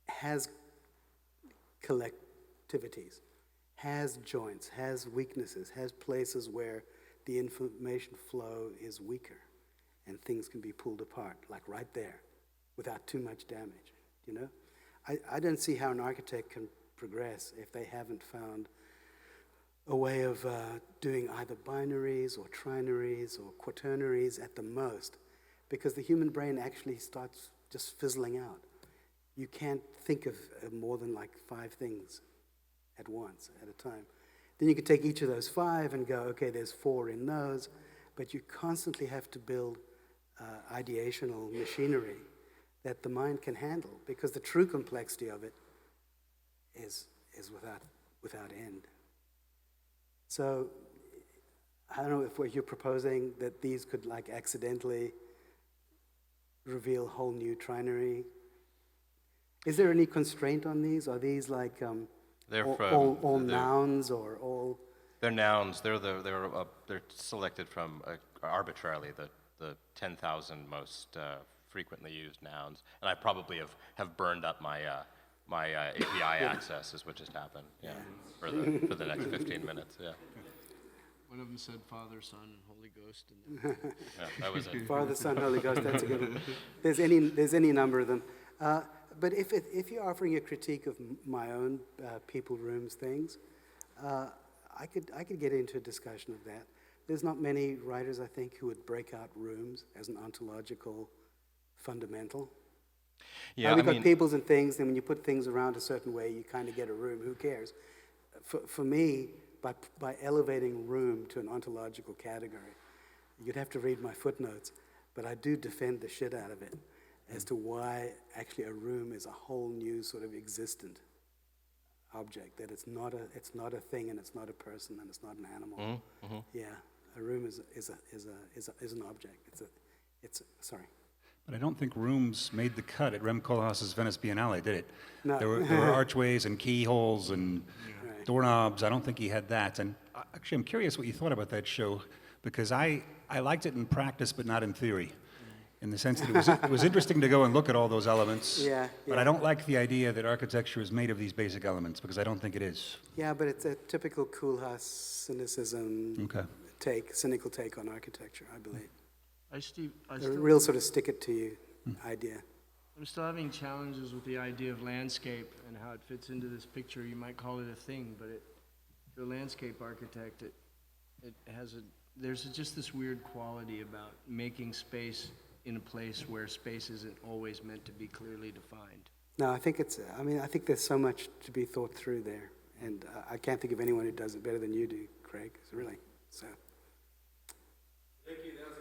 has collectivities, has joints, has weaknesses, has places where the information flow is weaker and things can be pulled apart, like right there, without too much damage, you know? I don't see how an architect can progress if they haven't found a way of doing either binaries or trinaries or quaternaries at the most, because the human brain actually starts just fizzling out. You can't think of more than like 5 things at once, at a time. Then you could take each of those 5 and go, okay, there's 4 in those, but you constantly have to build ideational machinery that the mind can handle, because the true complexity of it is without end. So I don't know if what you're proposing that these could like accidentally reveal whole new trinary. Is there any constraint on these? Are these like all nouns or all? They're nouns. They're selected from arbitrarily the 10,000 most frequently used nouns, and I probably have burned up my my API access is what just happened. Yeah, for the next 15 minutes. Yeah. One of them said Father, Son, and Holy Ghost. And yeah, that was it. Father, Son, Holy Ghost. That's a good one. There's any number of them. But if you're offering a critique of my own people rooms things, I could get into a discussion of that. There's not many writers, I think, who would break out rooms as an ontological fundamental. Yeah, We've I got mean, peoples and things, then when you put things around a certain way, you kind of get a room. Who cares? For me, by elevating room to an ontological category, you'd have to read my footnotes, but I do defend the shit out of it as to why actually a room is a whole new sort of existent object, that it's not a thing and it's not a person and it's not an animal. Yeah, a room is an object. Sorry. But I don't think rooms made the cut at Rem Koolhaas's Venice Biennale, did it? No. There were archways and keyholes and doorknobs. I don't think he had that. And actually, I'm curious what you thought about that show, because I liked it in practice, but not in theory, in the sense that it was interesting to go and look at all those elements. Yeah, But yeah. I don't like the idea that architecture is made of these basic elements, because I don't think it is. Yeah, but it's a typical Koolhaas cynicism cynical take on architecture, I believe. I A still, real sort of stick-it-to-you idea. I'm still having challenges with the idea of landscape and how it fits into this picture. You might call it a thing, but to a landscape architect, it has there's just this weird quality about making space in a place where space isn't always meant to be clearly defined. No, I think I think there's so much to be thought through there, and I can't think of anyone who does it better than you do, Craig, really, so. Thank you. That was